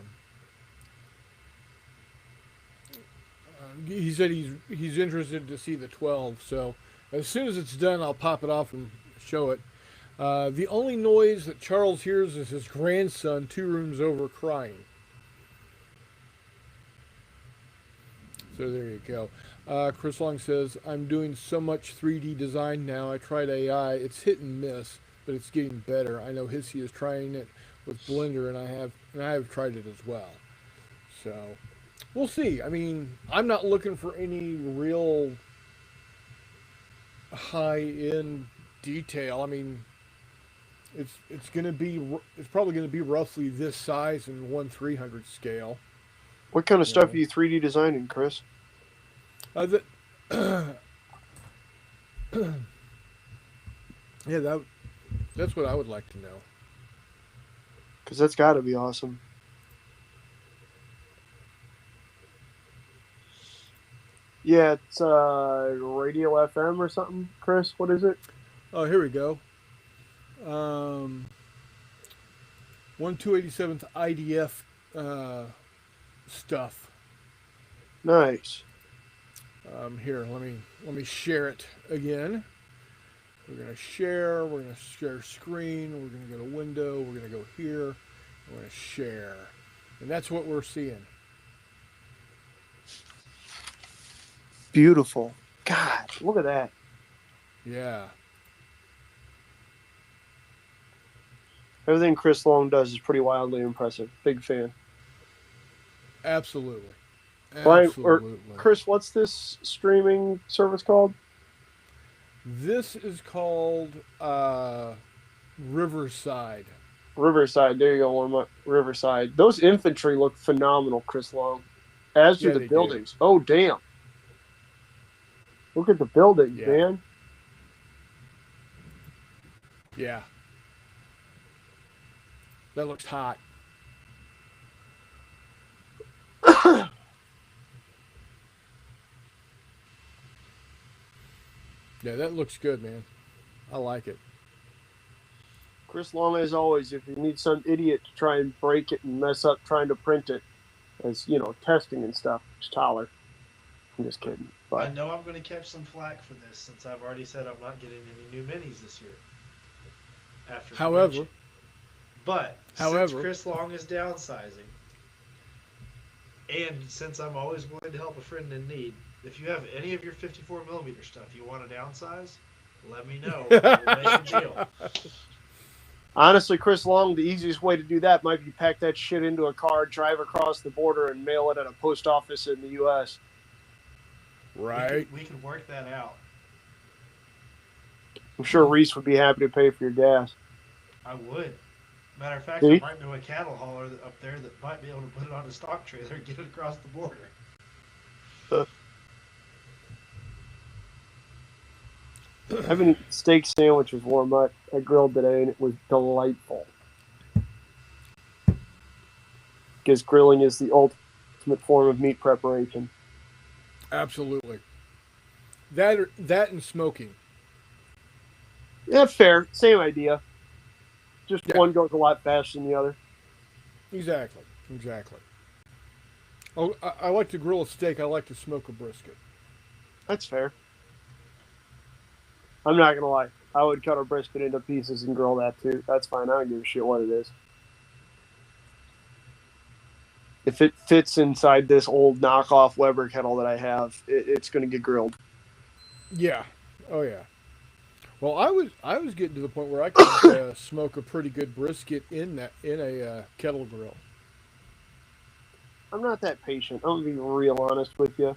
he said he's interested to see the 12. So as soon as it's done, I'll pop it off and show it. The only noise that Charles hears is his grandson 2 rooms over crying. So there you go. Chris Long says, I'm doing so much 3D design now. I tried AI. It's hit and miss, but it's getting better. I know Hissy is trying it with Blender, and I have tried it as well. So we'll see. I mean, I'm not looking for any real high end detail. I mean, it's probably gonna be roughly this size in 1/300 scale. What kind of You stuff know. are you 3D designing, Chris? The, yeah, that's what I would like to know. Because that's got to be awesome. Yeah, it's Radio FM or something, Chris. What is it? Oh, here we go. 1287th IDF stuff. Nice. Here, let me share it again. We're gonna share. We're gonna share screen. We're gonna go to window. We're gonna go here. We're gonna share, and that's what we're seeing. Beautiful. God, look at that. Yeah. Everything Chris Long does is pretty wildly impressive. Big fan. Absolutely. Brian, or Absolutely. Chris, what's this streaming service called? This is called Riverside. Riverside. There you go, warm up. Riverside. Those infantry look phenomenal, Chris Long. As do Yeah, the they buildings. Oh, damn. Look at the buildings, Yeah. man. Yeah. That looks hot. Yeah, that looks good, man. I like it. Chris Long, as always, if you need some idiot to try and break it and mess up trying to print it, as you know, testing and stuff, just holler. I'm just kidding. I But know I'm going to catch some flack for this since I've already said I'm not getting any new minis this year. After However, convention. But However- since Chris Long is downsizing, and since I'm always willing to help a friend in need, if you have any of your 54mm stuff you want to downsize, let me know. We'll make a deal. honestly, Chris Long, the easiest way to do that might be pack that shit into a car, drive across the border, and mail it at a post office in the U.S. right? We can work that out. I'm sure Reese would be happy to pay for your gas. I would. Matter of fact, See? I might know a cattle hauler up there that might be able to put it on a stock trailer and get it across the border. Having a steak sandwich was warm up. I grilled today and it was delightful. Because grilling is the ultimate form of meat preparation. Absolutely. That and smoking. Yeah, fair. Same idea. Just Yeah. one goes a lot faster than the other. Exactly. Oh, I like to grill a steak. I like to smoke a brisket. That's fair. I'm not gonna lie. I would cut a brisket into pieces and grill that too. That's fine. I don't give a shit what it is. If it fits inside this old knockoff Weber kettle that I have, it's gonna get grilled. Yeah. Oh yeah. Well, I was getting to the point where I could smoke a pretty good brisket in a kettle grill. I'm not that patient. I'm gonna be real honest with you.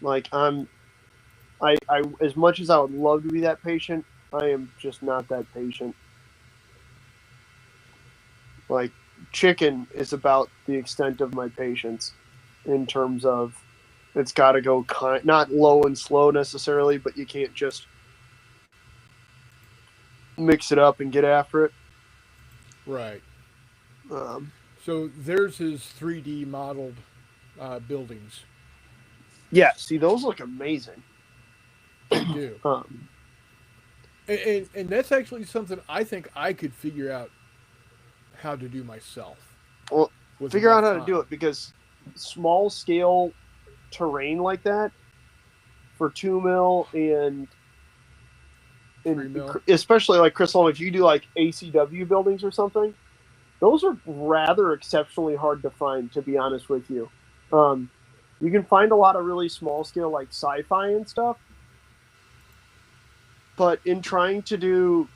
Like I as much as I would love to be that patient, I am just not that patient. Like chicken is about the extent of my patience in terms of it's got to go not low and slow necessarily, but you can't just mix it up and get after it. Right. Um, So there's his 3D modeled buildings. Yeah, see, those look amazing. They do. Um, And that's actually something I think I could figure out how to do myself. well, With figure out enough how to do time. it, because small scale terrain like that for 2 mil and 3 mil. especially like Chris Long, if you do like ACW buildings or something, those are rather exceptionally hard to find, to be honest with you. You can find a lot of really small scale like sci-fi and stuff, but in trying to do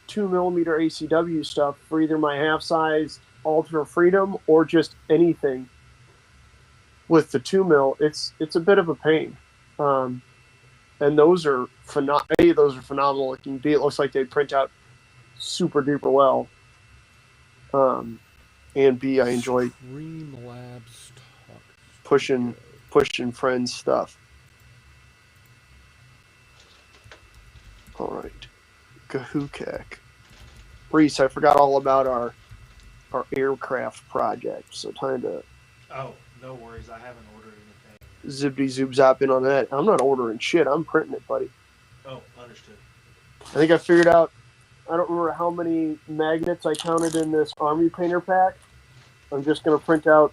2 millimeter ACW stuff for either my half size Ultra Freedom or just anything with the 2 mil, it's a bit of a pain. And those are phenomenal looking. B, it looks like they print out super duper well. And B, I enjoy Streamlabs Talk pushing friends stuff. All right, Kahookak. Reese, I forgot all about our aircraft project, so time to Oh, no worries. I haven't ordered anything. zippity zoop zap in on that. I'm not ordering shit. I'm printing it, buddy. Oh, understood. I think I figured out. I don't remember how many magnets I counted in this Army Painter pack. I'm just gonna print out.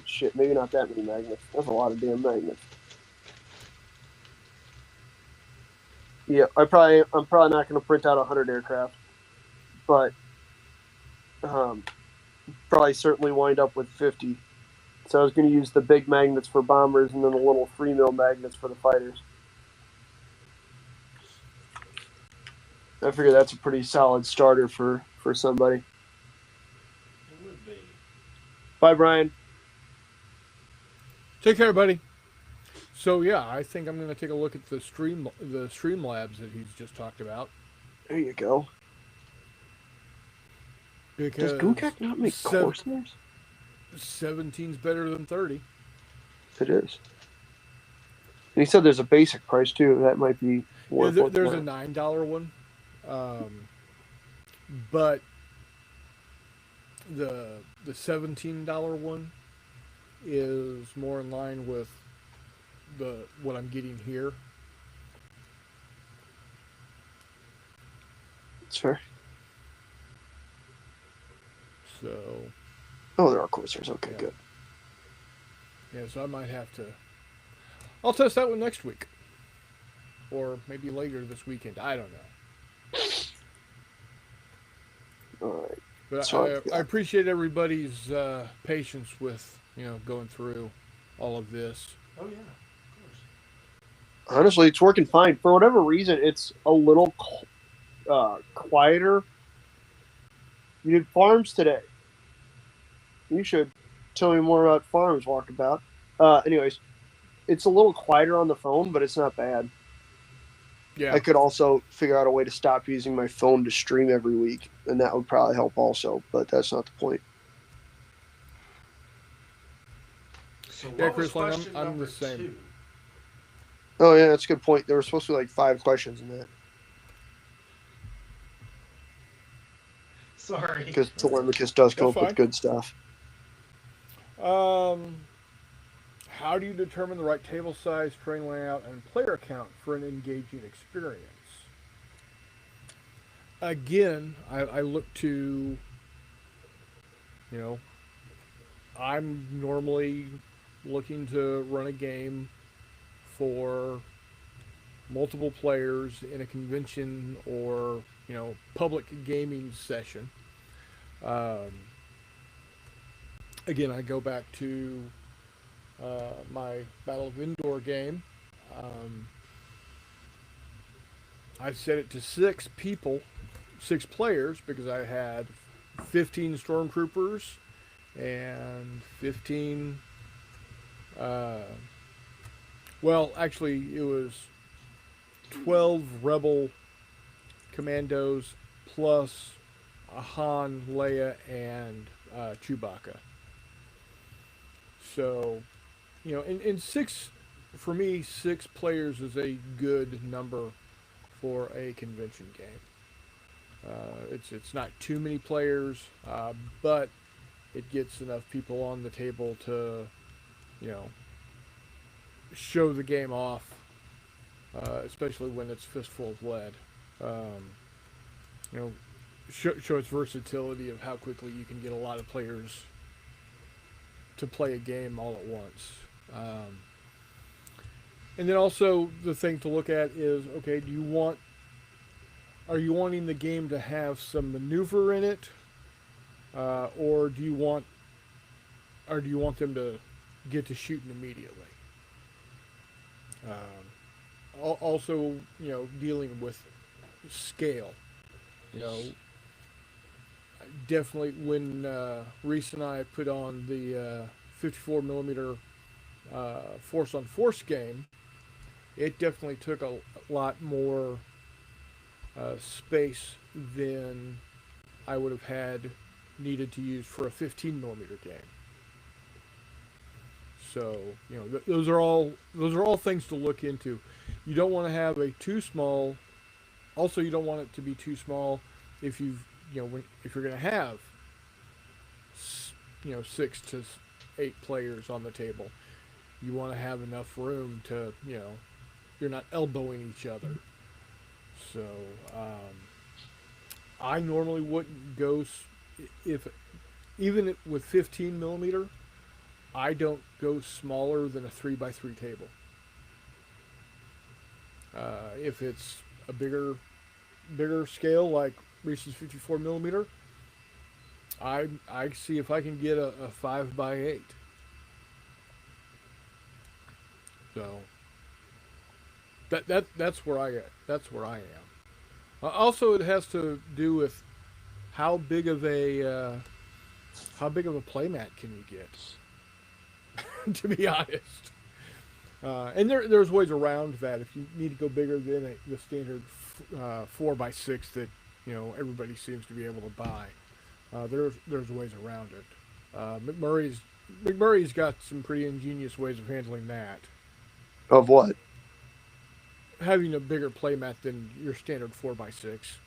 Shit, maybe not that many magnets. That's a lot of damn magnets. Yeah, I'm probably not gonna print out 100 aircraft, but probably certainly wind up with 50. So I was gonna use the big magnets for bombers and then the little 3 mil magnets for the fighters. I figure that's a pretty solid starter for somebody. It would be. Bye, Brian. Take care, buddy. So yeah, I think I'm going to take a look at the Streamlabs that he's just talked about. There you go. Because Does Gookak not make Corsairs? 17's better than 30. It is. And he said there's a basic price too. That might be worth Yeah, looking there's a at. $9 one, but the $17 one is more in line with what I'm getting here. It's fair. So Oh, there are Corsairs. Okay, Yeah. good. yeah, so I might have to. I'll test that one next week, or maybe later this weekend. I don't know. All right. But So, I appreciate everybody's patience with going through all of this. Oh, yeah. Of course. Honestly, it's working fine. For whatever reason, it's a little quieter. You did farms today. You should tell me more about farms, Walkabout. Anyways, it's a little quieter on the phone, but it's not bad. Yeah, I could also figure out a way to stop using my phone to stream every week, and that would probably help also, but that's not the point. So Yeah, what was Chris, like, question I'm number the same. 2? Oh, yeah, that's a good point. There were supposed to be like 5 questions in that, Sorry. because Telemachus does come That's up with fine. good stuff. How do you determine the right table size, terrain layout, and player count for an engaging experience? Again, I look to, I'm normally looking to run a game for multiple players in a convention or, public gaming session. Again, I go back to my Battle of Endor game. I set it to 6 players, because I had 15 stormtroopers and 15. Well, actually, it was 12 rebel commandos plus Han, Leia, and Chewbacca. So, in 6, for me, 6 players is a good number for a convention game. It's not too many players, but it gets enough people on the table to, show the game off, especially when it's fistful of lead. Um, you know, show its versatility of how quickly you can get a lot of players to play a game all at once. And then also the thing to look at is, okay, are you wanting the game to have some maneuver in it, or do you want them to get to shooting immediately? Also, dealing with scale. Definitely when Reese and I put on the 54 millimeter Force on Force game, it definitely took a lot more space than I would have had needed to use for a 15 millimeter game. So those are all things to look into. You don't want to have a too small. Also, you don't want it to be too small if if you're going to have 6 to 8 players on the table. You want to have enough room to you're not elbowing each other. So I normally wouldn't go even with 15 millimeter. I don't go smaller than a 3x3 table. If it's a bigger scale like Reese's 54 millimeter, I see if I can get a 5x8. So that's where I am. Also, it has to do with how big of a playmat can you get. To be honest, and there's ways around that. If you need to go bigger than the standard 4x6 that everybody seems to be able to buy, there's ways around it. McMurray's got some pretty ingenious ways of handling that. Of what? Having a bigger playmat than your standard 4x6.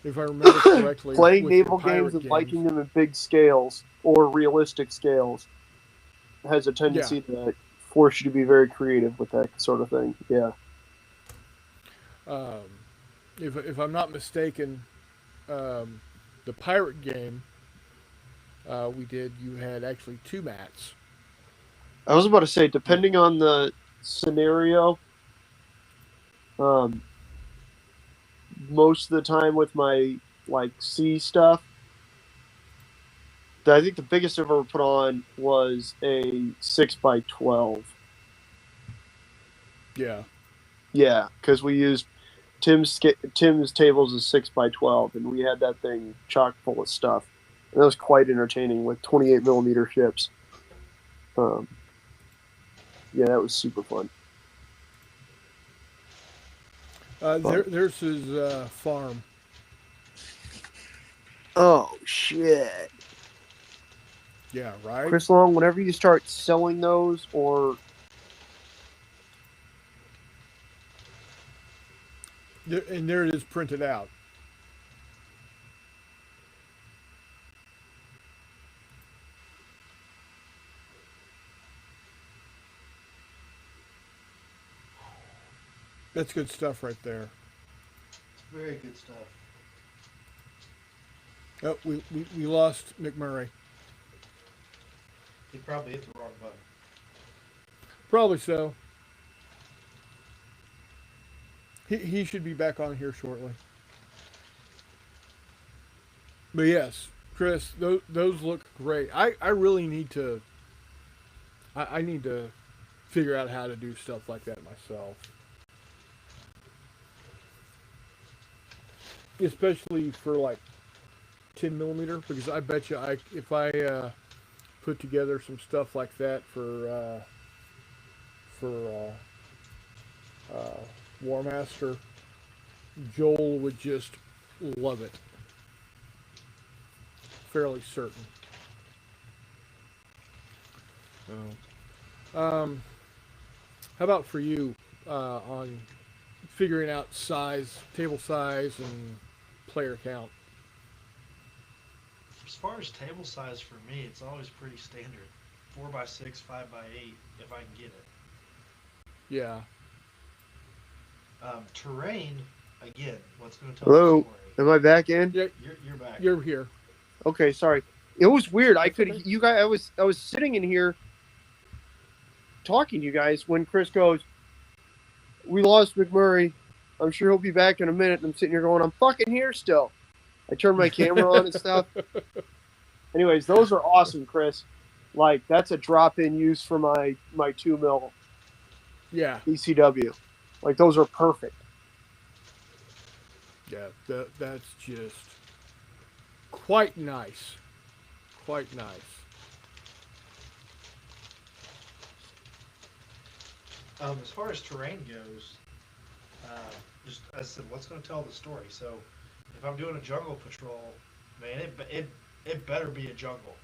If I remember correctly, playing with naval the pirate games and liking them in big scales or realistic scales has a tendency to force you to be very creative with that sort of thing. Yeah. If I'm not mistaken, the pirate game you had actually 2 mats. I was about to say, depending on the scenario, most of the time with my sea stuff, I think the biggest I've ever put on was a 6x12. Yeah. Yeah, because we used Tim's tables is 6x12, and we had that thing chock full of stuff. And that was quite entertaining with 28 millimeter ships. Yeah, that was super fun. There's his farm. Oh, shit. Yeah, right? Chris Long, whenever you start selling those or... And there it is printed out. That's good stuff right there. Very good stuff. Oh, we lost McMurray. He probably hit the wrong button. Probably so. He should be back on here shortly. But yes, Chris, those look great. I really need to... I need to figure out how to do stuff like that myself. Especially for 10 millimeter, because I bet you if I put together some stuff like that for War Master, Joel would just love it. Fairly certain. So, how about for you on figuring out size, table size, and player count? as far as table size for me, it's always pretty standard. 4x6, 5x8, if I can get it. Yeah. Terrain, again, what's going to tell Hello? the story? Am I back in? Yeah, You're back. you're here. Okay, sorry. It was weird. I That's could okay. you guys. I was sitting in here talking to you guys when Chris goes, "We lost McMurray. I'm sure he'll be back in a minute." And I'm sitting here going, "I'm fucking here still." I turned my camera on and stuff. Anyways, those are awesome, Chris. Like that's a drop-in use for my 2 mil Yeah. ECW. Like those are perfect. Yeah. That's just quite nice. Quite nice. As far as terrain goes, just as I said, what's going to tell the story? So, if I'm doing a jungle patrol, man, it better be a jungle.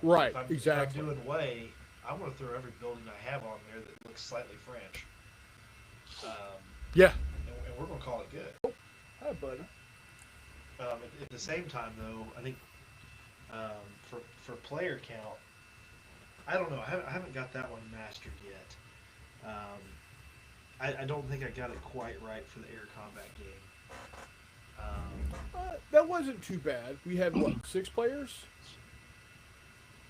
Right, If I'm exactly. doing way, I want to throw every building I have on there that looks slightly French. Yeah. And we're going to call it good. Hi, buddy. At the same time, though, I think for player count, I don't know. I haven't got that one mastered yet. I don't think I got it quite right for the air combat game. That wasn't too bad. We had what, 6 players?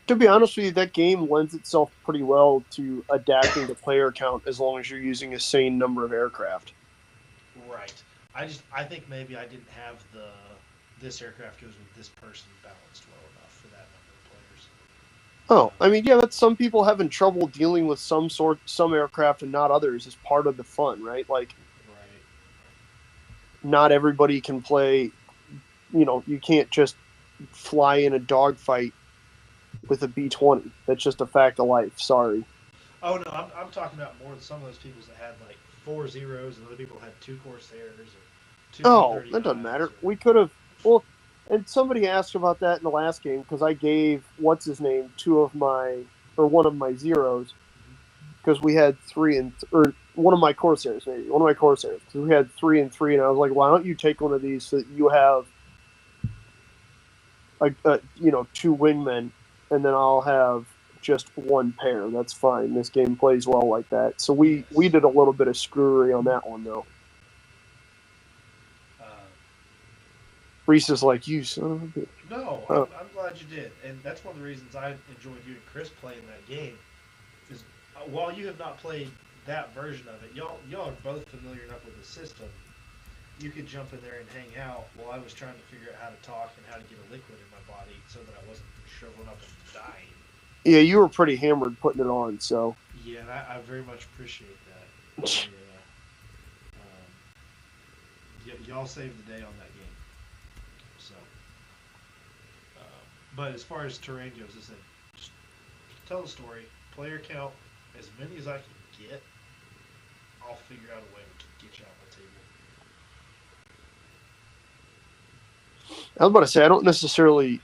To be honest with you, that game lends itself pretty well to adapting to player count as long as you're using a sane number of aircraft. Right. I think maybe I didn't have this aircraft goes with this person balanced well enough for that number of players. Oh, I mean, yeah, that's some people having trouble dealing with some aircraft and not others is part of the fun, right? Like, Right. not everybody can play. You can't just fly in a dogfight with a B-20. That's just a fact of life. Sorry. Oh no, I'm talking about more than some of those people that had like 4 zeros and other people had 2 Corsairs or 2 Oh, B-39s that doesn't matter. or- We could have. Well, and somebody asked about that in the last game because I gave what's his name one of my zeros because we had 3 or one of my Corsairs because we had 3 and 3, and I was like, why don't you take one of these so that you have 2 wingmen, and then I'll have just 1 pair. That's fine. This game plays well like that. So we did a little bit of screwery on that one though. Reese is like, you son of a bitch. No, Oh. I'm glad you did, and that's one of the reasons I enjoyed you and Chris playing that game. Is while you have not played that version of it, y'all are both familiar enough with the system. You could jump in there and hang out while I was trying to figure out how to talk and how to get a liquid in my body so that I wasn't shriveling up and dying. Yeah, you were pretty hammered putting it on, so. Yeah, and I very much appreciate that. Y'all saved the day on that game. So, but as far as terrain goes, I said, just tell the story. Player count, as many as I can get. I'll figure out a way to get you on the table. I was about to say, I don't necessarily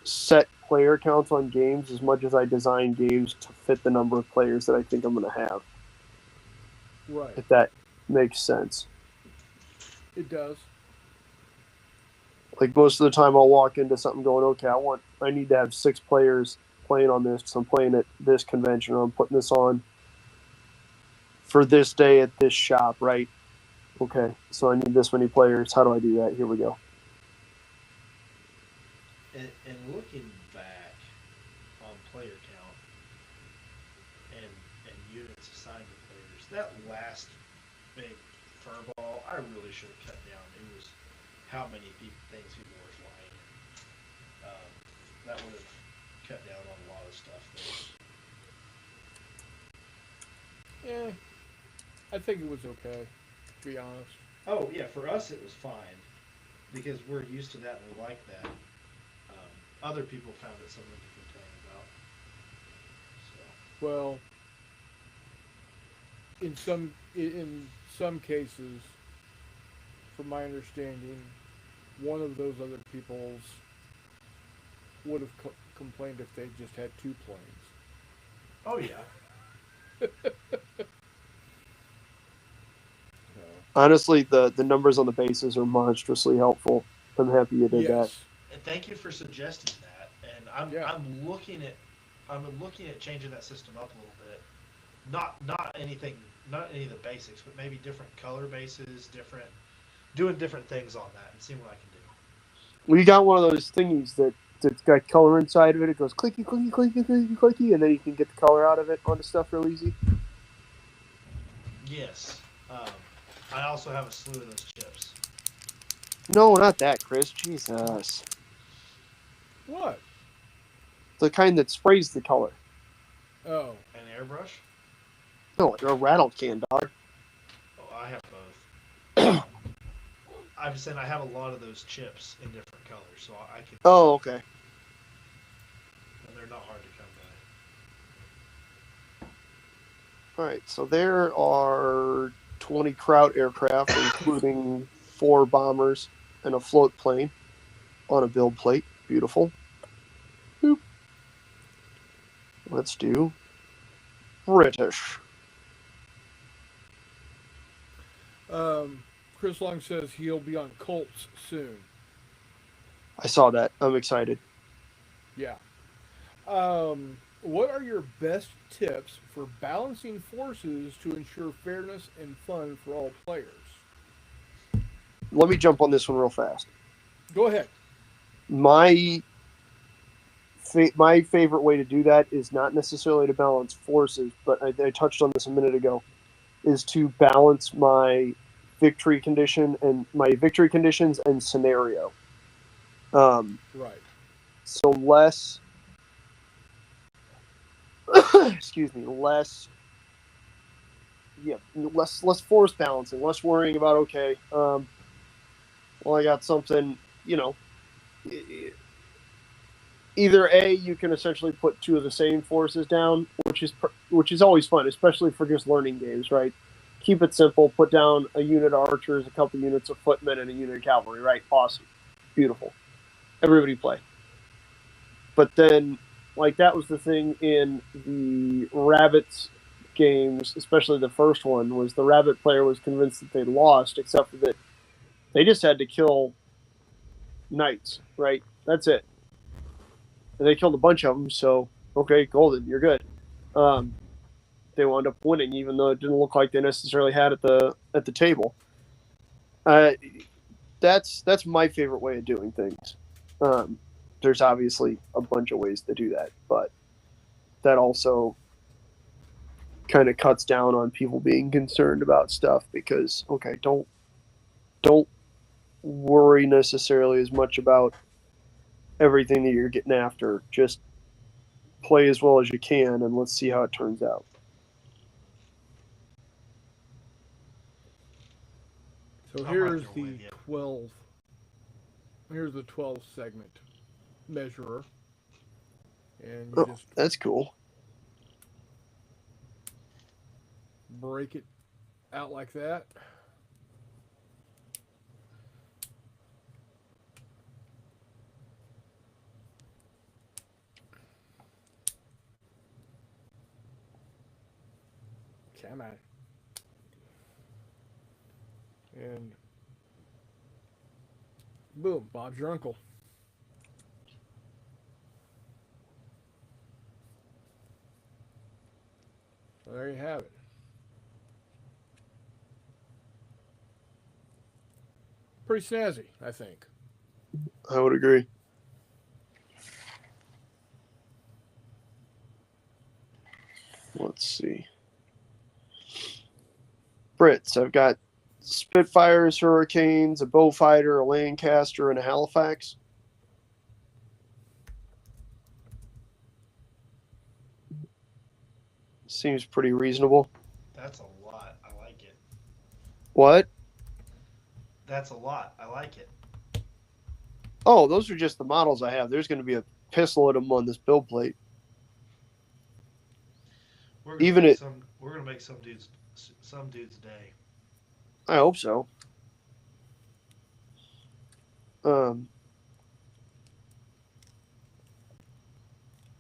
set player counts on games as much as I design games to fit the number of players that I think I'm going to have, Right. if that makes sense. It does. Like, most of the time I'll walk into something going, okay, I need to have 6 players playing on this because I'm playing at this convention, or I'm putting this on for this day at this shop, right? Okay, so I need this many players. How do I do that? Here we go. And looking back on player count and units assigned to players, that last big furball, I really should have cut down. It was how many things people were flying. That would have cut down on a lot of stuff there. Yeah. I think it was okay, to be honest. Oh yeah, for us it was fine because we're used to that and we like that. Other people found it something to complain about. So. Well, in some cases, from my understanding, one of those other people's would have complained if they just had 2 planes. Oh yeah. Honestly, the numbers on the bases are monstrously helpful. I'm happy you did that. Yes. And thank you for suggesting that. And I'm Yeah. I'm looking at changing that system up a little bit. Not anything, not any of the basics, but maybe different color bases, doing different things on that, and seeing what I can do. We got one of those thingies that's got color inside of it. It goes clicky, clicky, clicky, clicky, clicky, and then you can get the color out of it on the stuff real easy. Yes. I also have a slew of those chips. No, not that, Chris. Jesus. What? The kind that sprays the color. Oh. An airbrush? No, like a rattle can, dog. Oh, I have both. I'm saying I have a lot of those chips in different colors, so I can. Oh, okay. And they're not hard to come by. All right, so there are 20 Kraut aircraft, including 4 bombers and a float plane on a build plate. Beautiful. Boop. Let's do British. Chris Long says he'll be on Colts soon. I saw that. I'm excited. Yeah. What are your best tips for balancing forces to ensure fairness and fun for all players? Let me jump on this one real fast. Go ahead. My favorite way to do that is not necessarily to balance forces, but I touched on this a minute ago, is to balance my victory conditions and scenario. Right. So less excuse me, less force balancing, less worrying about well, I got something, either A, you can essentially put 2 of the same forces down, which is always fun, especially for just learning games, right? Keep it simple, put down a unit of archers, a couple units of footmen, and a unit of cavalry, right? Awesome. Beautiful. Everybody play. But then, like, that was the thing in the Rabbits games, especially the first one, was the Rabbit player was convinced that they'd lost, except for that they just had to kill knights, right? That's it. And they killed a bunch of them, so, okay, golden, you're good. They wound up winning, even though it didn't look like they necessarily had at the table. That's my favorite way of doing things. There's obviously a bunch of ways to do that, but that also kind of cuts down on people being concerned about stuff because, okay, don't worry necessarily as much about everything that you're getting after. Just play as well as you can, and let's see how it turns out. So I'm right here's there the with you. 12. Here's the 12 segment measurer, and you just That's cool. break it out like that. Come on. And boom, Bob's your uncle. So there you have it. Pretty snazzy, I think. I would agree. Let's see. Brits. I've got Spitfires, Hurricanes, a Beaufighter, a Lancaster, and a Halifax. Seems pretty reasonable. That's a lot. I like it. What? That's a lot. I like it. Oh, those are just the models I have. There's going to be a pistol of them on this build plate. We're gonna Even make it- some dude's day. I hope so.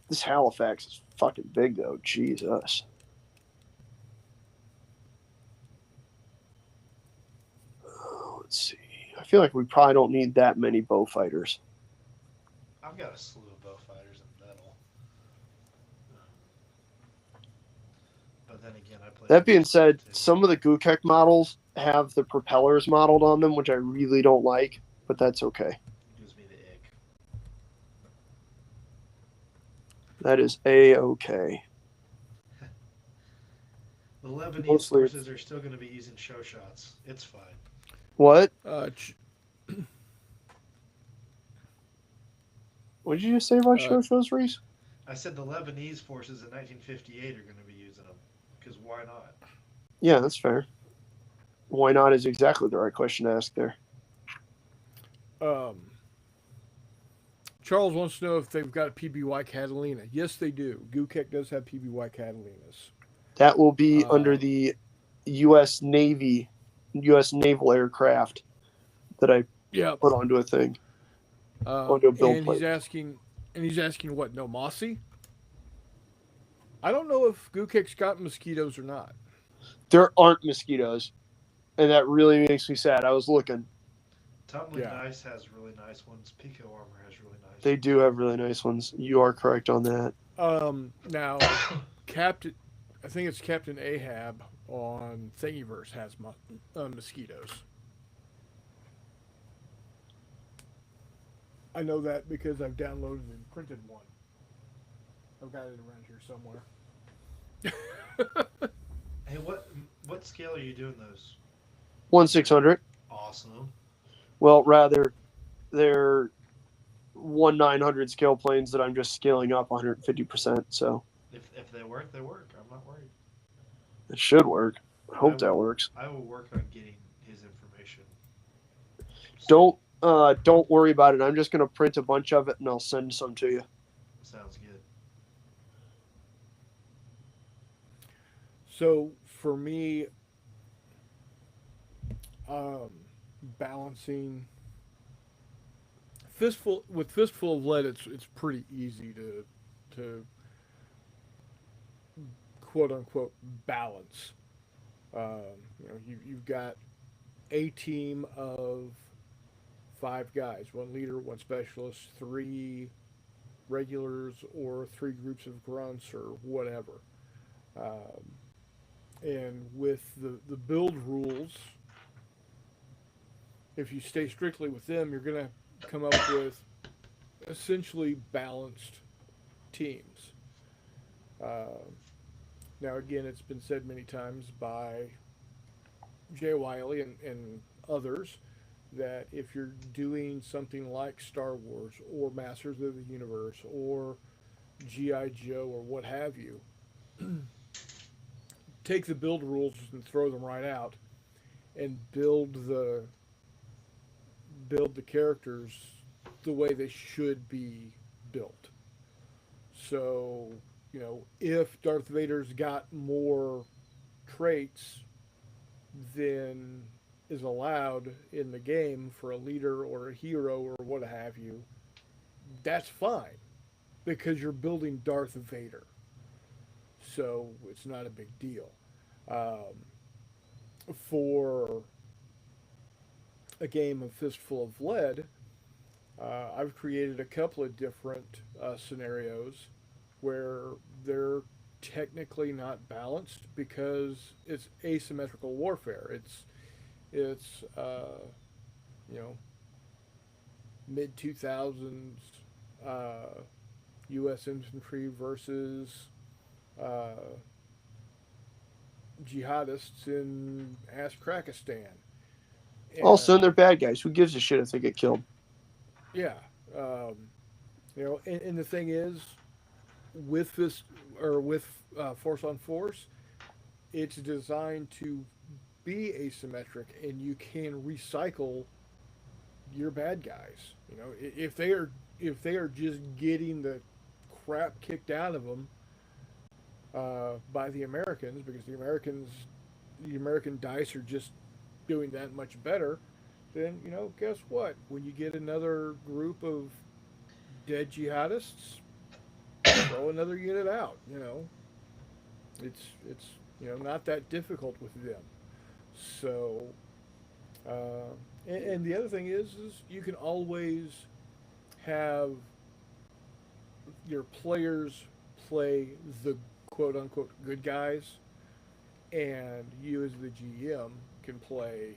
This Halifax is fucking big, though. Jesus. Let's see. I feel like we probably don't need that many bow fighters. I've got a slew of bow fighters in metal. But then again, I play. That being said, too. some of the Gukek models have the propellers modeled on them, which I really don't like, but that's okay. It gives me the ick. That is A-okay. The Lebanese Mostly it's- forces are still going to be using show shots. It's fine. What? Ch- What did you just say about shows, Reese? I said the Lebanese forces in 1958 are going to be using them. Because why not? Yeah, that's fair. Why not is exactly the right question to ask there. Charles wants to know if they've got a PBY Catalina. Yes, they do. Gukek does have PBY Catalinas. That will be under the U.S. Navy, U.S. naval aircraft that I put onto a thing. Onto a build and plate. he's asking what? No Mossy? I don't know if Gukek's got mosquitoes or not. There aren't mosquitoes, and that really makes me sad. I was looking. Tumbling Dice has really nice ones. Pico Armor has really nice They ones. do have really nice ones. You are correct on that. Now, I think it's Captain Ahab on Thingiverse has mosquitoes. I know that because I've downloaded and printed one. I've got it around here somewhere. Hey, what scale are you doing those? 1/600. Awesome. Well, rather, they're 1/900 scale planes that I'm just scaling up 150%. So If they work, they work. I'm not worried. it should work. I hope that works. I will work on getting his information. Don't worry about it. I'm just gonna print a bunch of it and I'll send some to you. Sounds good. So for me, balancing Fistful of Lead, it's pretty easy to quote unquote balance. You've got a team of 5 guys, 1 leader, 1 specialist, 3 regulars, or 3 groups of grunts or whatever. And with the build rules, if you stay strictly with them, you're going to come up with essentially balanced teams. Now, again, it's been said many times by Jay Wiley and others that if you're doing something like Star Wars or Masters of the Universe or G.I. Joe or what have you, take the build rules and throw them right out and build the characters the way they should be built. So, if Darth Vader's got more traits than is allowed in the game for a leader or a hero or what have you, that's fine because you're building Darth Vader. So it's not a big deal. For a game of Fistful of Lead, I've created a couple of different scenarios where they're technically not balanced because it's asymmetrical warfare. It's mid 2000s U.S. infantry versus jihadists in Ashkrakistan. Also, they're bad guys. Who gives a shit if they get killed? Yeah, and the thing is, with this or with Force on Force, it's designed to be asymmetric, and you can recycle your bad guys. If they are just getting the crap kicked out of them by the Americans, because the American dice are just doing that much better, then guess what? When you get another group of dead jihadists, throw another unit out. It's not that difficult with them. So, and the other thing is you can always have your players play the quote unquote good guys, and you as the GM can play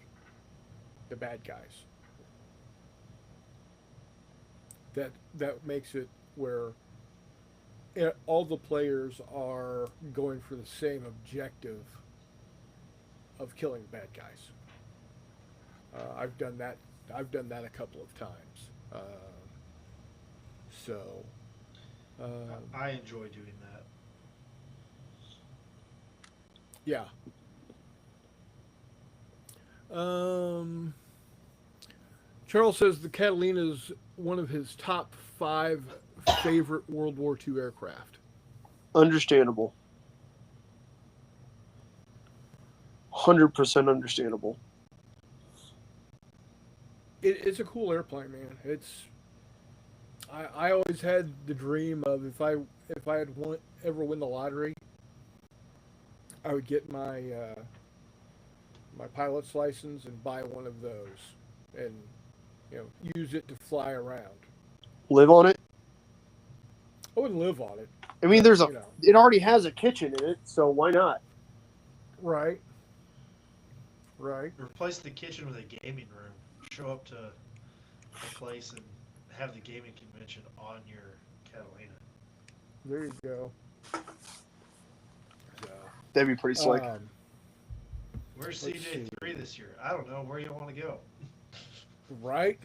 the bad guys. That makes it where all the players are going for the same objective of killing bad guys. I've done that. I've done that a couple of times. So I enjoy doing that. yeah. Charles says the Catalina is one of his top 5 favorite World War II aircraft. Understandable. 100% understandable. It's a cool airplane, man. I always had the dream of if I had ever win the lottery, I would get my my pilot's license and buy one of those, and use it to fly around. Live on it? I wouldn't live on it. I mean, there's You know. it already has a kitchen in it, so why not? Right. Right. Replace the kitchen with a gaming room. Show up to a place and have the gaming convention on your Catalina. There you go. So, That'd be pretty slick. Where's Let's CJ3 this year? I don't know. Where you want to go? right.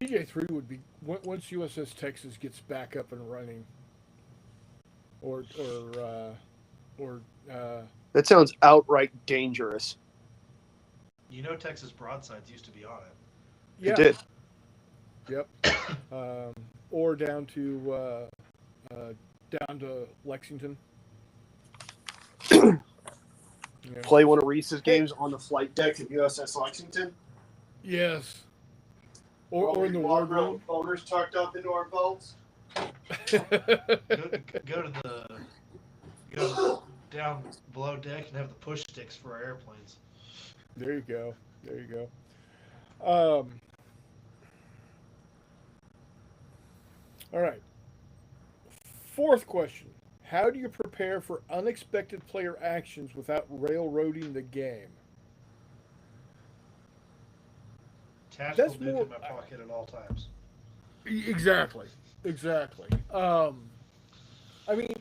CJ3 would be once USS Texas gets back up and running, or That sounds outright dangerous. You know Texas Broadsides used to be on it. yeah, It did. Yep. Or down to Lexington. Yeah. Play one of Reese's games on the flight deck at USS Lexington. Yes. Or in the wardroom. Owners tucked up into our belts. Go down below deck and have the push sticks for our airplanes. There you go. There you go. All right. 4th question. How do you prepare for unexpected player actions without railroading the game? Tactical That's nuke more- in my pocket at all times. Exactly. Exactly. I mean,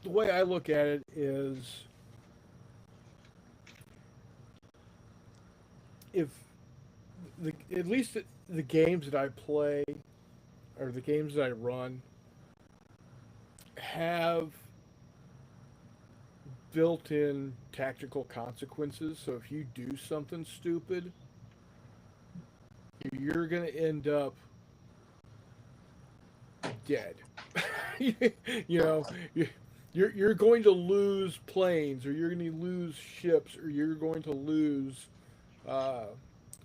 the way I look at it is if at least the games that I play or the games that I run have built-in tactical consequences. So if you do something stupid, you're going to end up dead. You're going to lose planes, or you're going to lose ships, or you're going to lose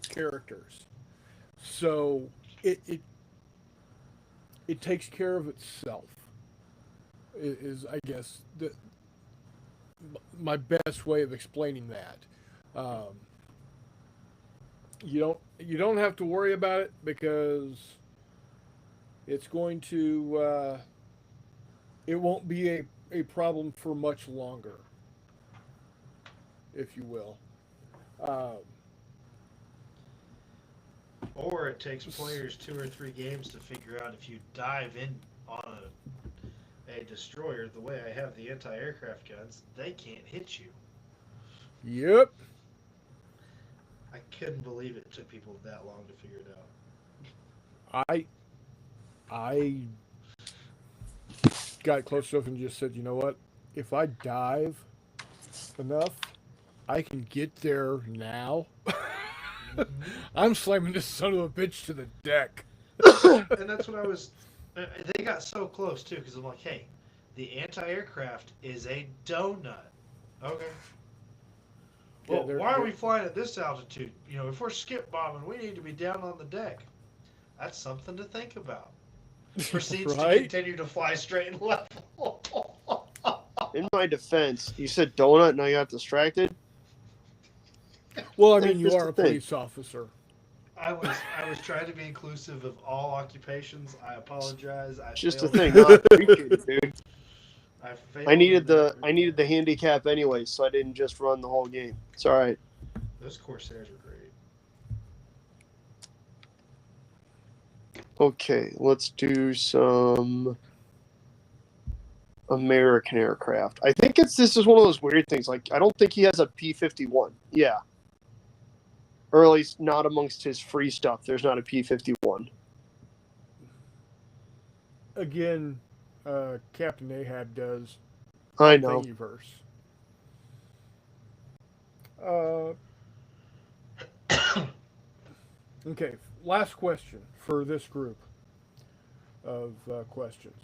characters. So it takes care of itself. Is I guess my best way of explaining that. You don't have to worry about it because it's going to it won't be a problem for much longer, if you will. Or it takes players 2 or 3 games to figure out if you dive in on a destroyer the way I have the anti-aircraft guns, they can't hit you. Yep. I couldn't believe it took people that long to figure it out. I got close enough and just said, you know what? If I dive enough, I can get there now. I'm slamming this son of a bitch to the deck. And that's what I was. They got so close too, because I'm like, hey, the anti-aircraft is a donut. Okay. Well, Yeah, why are we flying at this altitude? If we're skip bombing, we need to be down on the deck. That's something to think about. Proceeds to Right? continue to fly straight and level. In my defense, you said donut, now you got distracted. Well, I mean, you Here's are the a thing. police officer. I was trying to be inclusive of all occupations. I apologize. I Just a failed. thing. No, I appreciate it, dude. I I failed needed in that I needed the regard. handicap anyway, so I didn't just run the whole game. It's all right. Those Corsairs were great. Okay, let's do some American aircraft. I think this is one of those weird things. Like I don't think he has a P-51. Yeah, or at least not amongst his free stuff. There's not a P-51. Again, Captain Ahab does I on know. Thingiverse. Uh, okay, last question for this group of questions.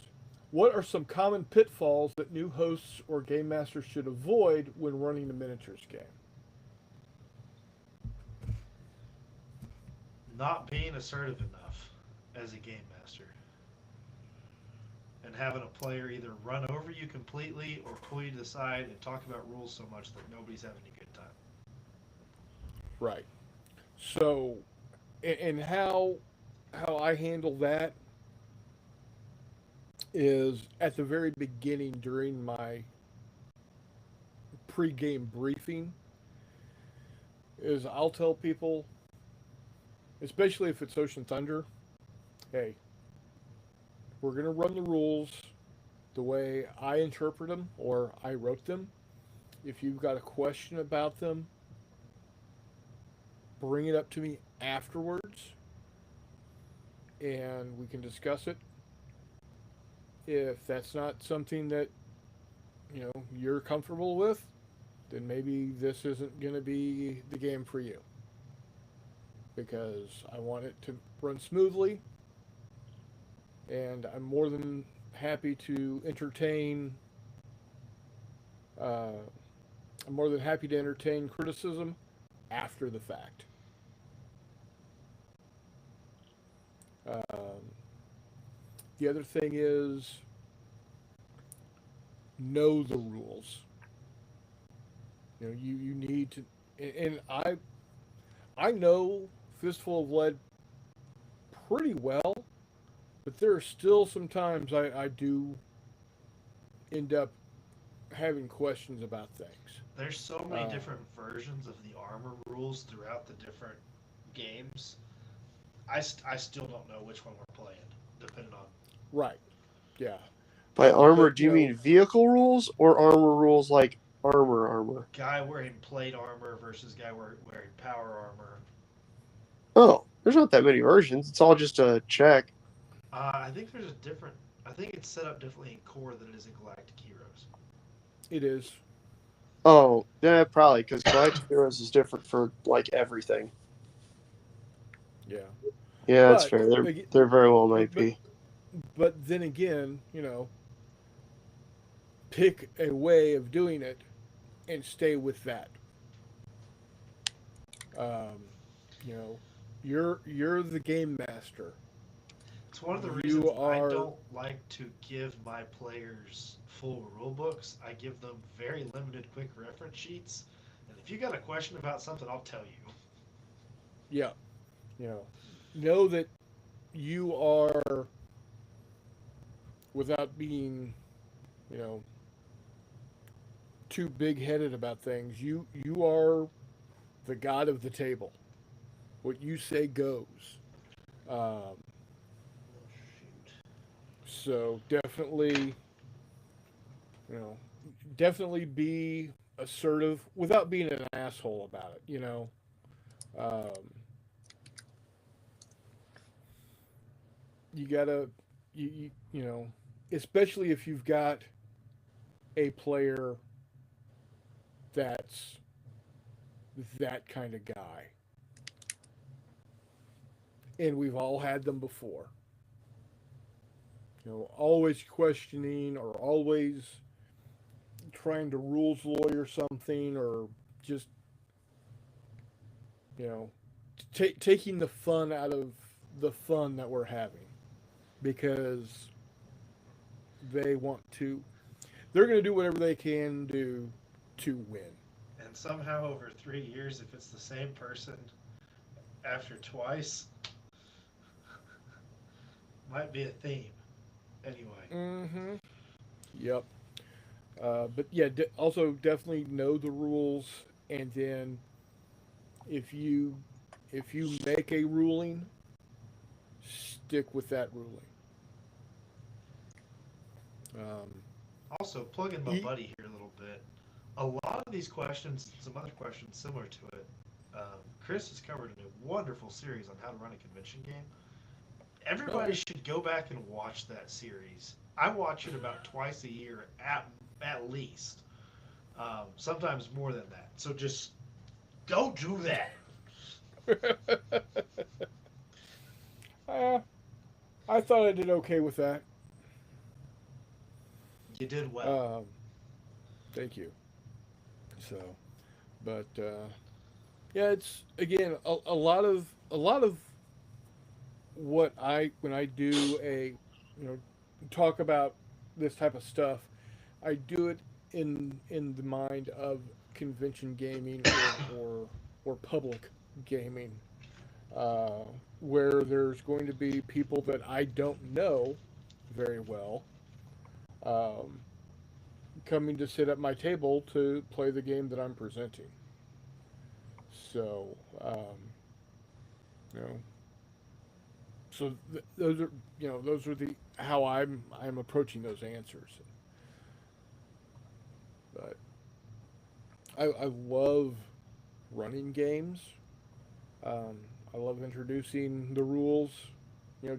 What are some common pitfalls that new hosts or game masters should avoid when running the miniatures game? Not being assertive enough as a game master. And having a player either run over you completely or pull you to the side and talk about rules so much that nobody's having a good time. Right. So, and how I handle that is at the very beginning during my pre-game briefing is I'll tell people, especially if it's Ocean Thunder, hey, we're going to run the rules the way I interpret them or I wrote them. If you've got a question about them, bring it up to me afterwards and we can discuss it. If that's not something that you're comfortable with, then maybe this isn't going to be the game for you because I want it to run smoothly and I'm more than happy to entertain uh, I'm more than happy to entertain criticism after the fact. Um, the other thing is know the rules. You need to, and I know Fistful of Lead pretty well, but there are still some times I do end up having questions about things. There's so many Uh, different versions of the armor rules throughout the different games. I still don't know which one we're playing, depending on. right. Yeah. By armor, But do you mean vehicle rules or armor rules like armor? Guy wearing plate armor versus guy wearing power armor. Oh, there's not that many versions. It's all just a check. I think there's a different. I think it's set up differently in Core than it is in Galactic Heroes. it is. Oh, yeah, probably because Galactic Heroes is different for like everything. Yeah. Yeah, that's But fair. ag- There very well but might but be. but then again, pick a way of doing it and stay with that. Um, you know, you're the game master. It's one of the You reasons I are don't like to give my players full rule books. I give them very limited quick reference sheets. And if you got a question about something, I'll tell you. yeah. Know that you are without being you know too big headed about things. You are the god of the table. What you say goes. Um, Oh, shoot. so you know, definitely be assertive without being an asshole about it. Um, you gotta, especially if you've got a player that's that kind of guy, and we've all had them before. Always questioning or always trying to rules lawyer something or just you know taking the fun out of the fun that we're having because they want to they're going to do whatever they can do to win. And somehow over 3 years, if it's the same person after twice might be a theme. Anyway, Mm-hmm. Yep. But yeah, also definitely know the rules, and then if you if you make a ruling, stick with that ruling. Um, also plug in my e- buddy here a little bit. A lot of these questions, some other questions similar to it, Chris has covered in a wonderful series on how to run a convention game. oh, Everybody should go back and watch that series. I watch it about twice a year at least, sometimes more than that. So just go do that. uh, I thought I did okay with that. You did well. Um, Thank you. So, but yeah, it's again a lot of what I when I do a you know talk about this type of stuff, I do it in the mind of convention gaming or public gaming, uh, where there's going to be people that I don't know very well, um, coming to sit at my table to play the game that I'm presenting. So, you know, those are those are the how I'm approaching those answers. But I love running games. Um, I love introducing the rules,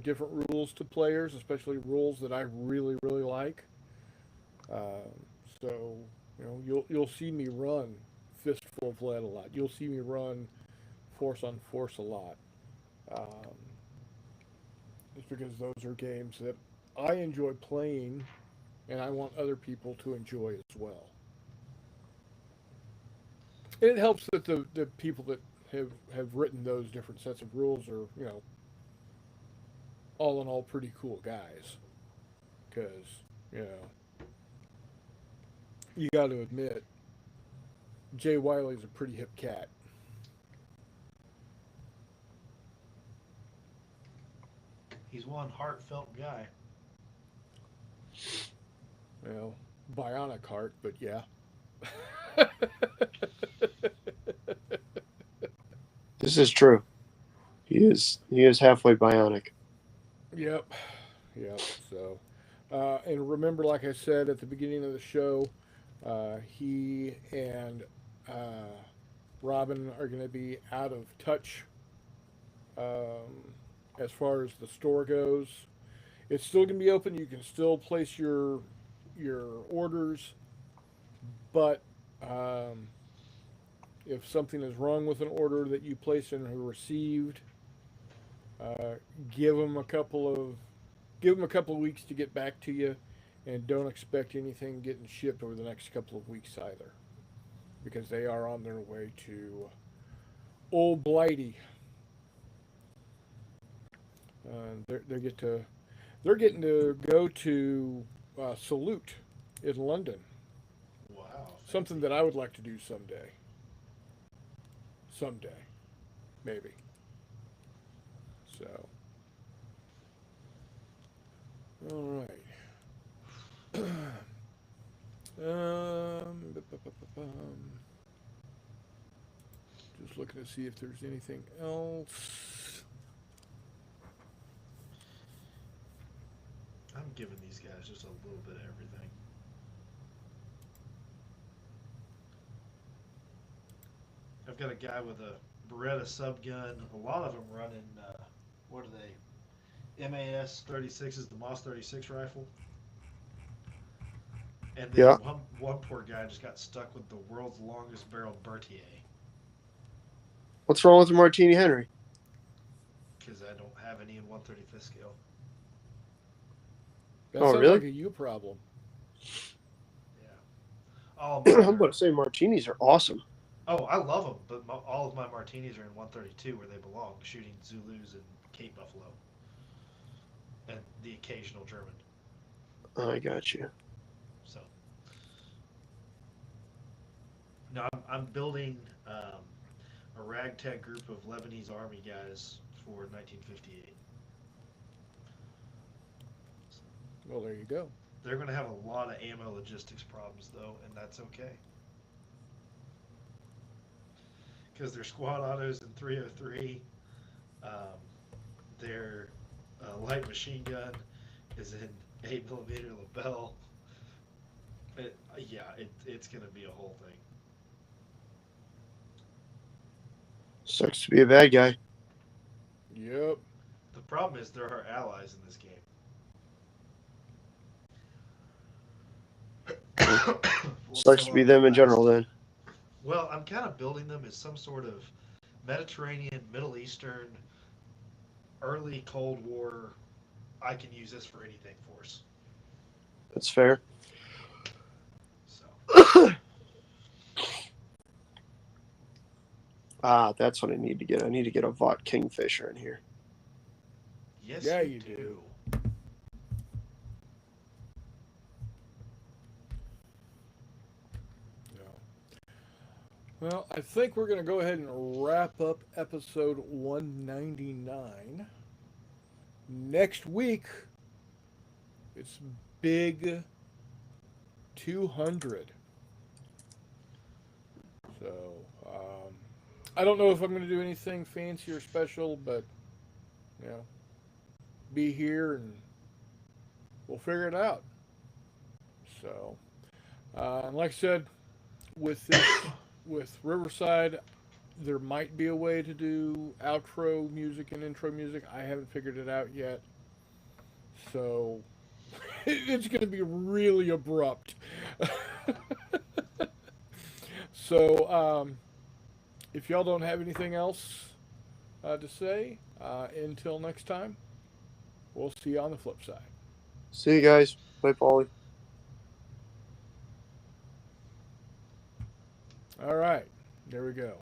different rules to players, especially rules that I really like. Um, so you'll see me run Fistful of Lead a lot. You'll see me run Force on Force a lot. Um, it's because those are games that I enjoy playing, and I want other people to enjoy as well. And it helps that the people that have written those different sets of rules are all in all pretty cool guys. Because you know you got to admit Jay Wiley's a pretty hip cat. He's one heartfelt guy. Bionic heart, but yeah. This is true. He is halfway bionic. Yep. Yep. So, and remember, like I said at the beginning of the show, he and Robin are going to be out of touch, um, as far as the store goes. It's still going to be open. You can still place your orders, but um, if something is wrong with an order that you placed and received, uh, give them a couple of weeks to get back to you, and don't expect anything getting shipped over the next couple of weeks either, because they are on their way to Old Blighty. They're getting to go to Salute in London. Wow, Something fancy. that I would like to do someday. Someday, maybe. So, all right. Just looking to see if there's anything else. I'm giving these guys just a little bit of everything. I've got a guy with a Beretta sub gun. A lot of them running, what are they? MAS 36 the Moss 36 rifle. And then Yeah. one poor guy just got stuck with the world's longest barreled Berthier What's wrong with the Martini Henry? because I don't have any in 135th scale. That Oh, sounds really? like a you problem. Yeah. All mine I'm about are. to say martinis are awesome. Oh, I love them, but all of my martinis are in 132 where they belong, shooting Zulus and Cape Buffalo, and the occasional German. I got you. So, no, I'm building. a ragtag group of Lebanese army guys for 1958. Well, there you go. They're going to have a lot of ammo logistics problems, though, and that's okay. Because their squad autos in 303, their light machine gun is in 8mm lapel. It's going to be a whole thing. Sucks to be a bad guy. Yep. The problem is there are allies in this game. Sucks to be them in general then. Well, I'm kind of building them as some sort of Mediterranean, Middle Eastern, early Cold War, I can use this for anything force. That's fair. So. That's what I need to get. I need to get a Vought Kingfisher in here. Yes, Yeah, you you do. Well, I think we're going to go ahead and wrap up episode 199. Next week, it's Big 200. So, I don't know if I'm going to do anything fancy or special, but, you know, be here and we'll figure it out. So, and like I said, with this... With Riverside, there might be a way to do outro music and intro music. I haven't figured it out yet. So, it's going to be really abrupt. So, if y'all don't have anything else to say, until next time, we'll see you on the flip side. See you guys. Bye, Paulie. All right, there we go.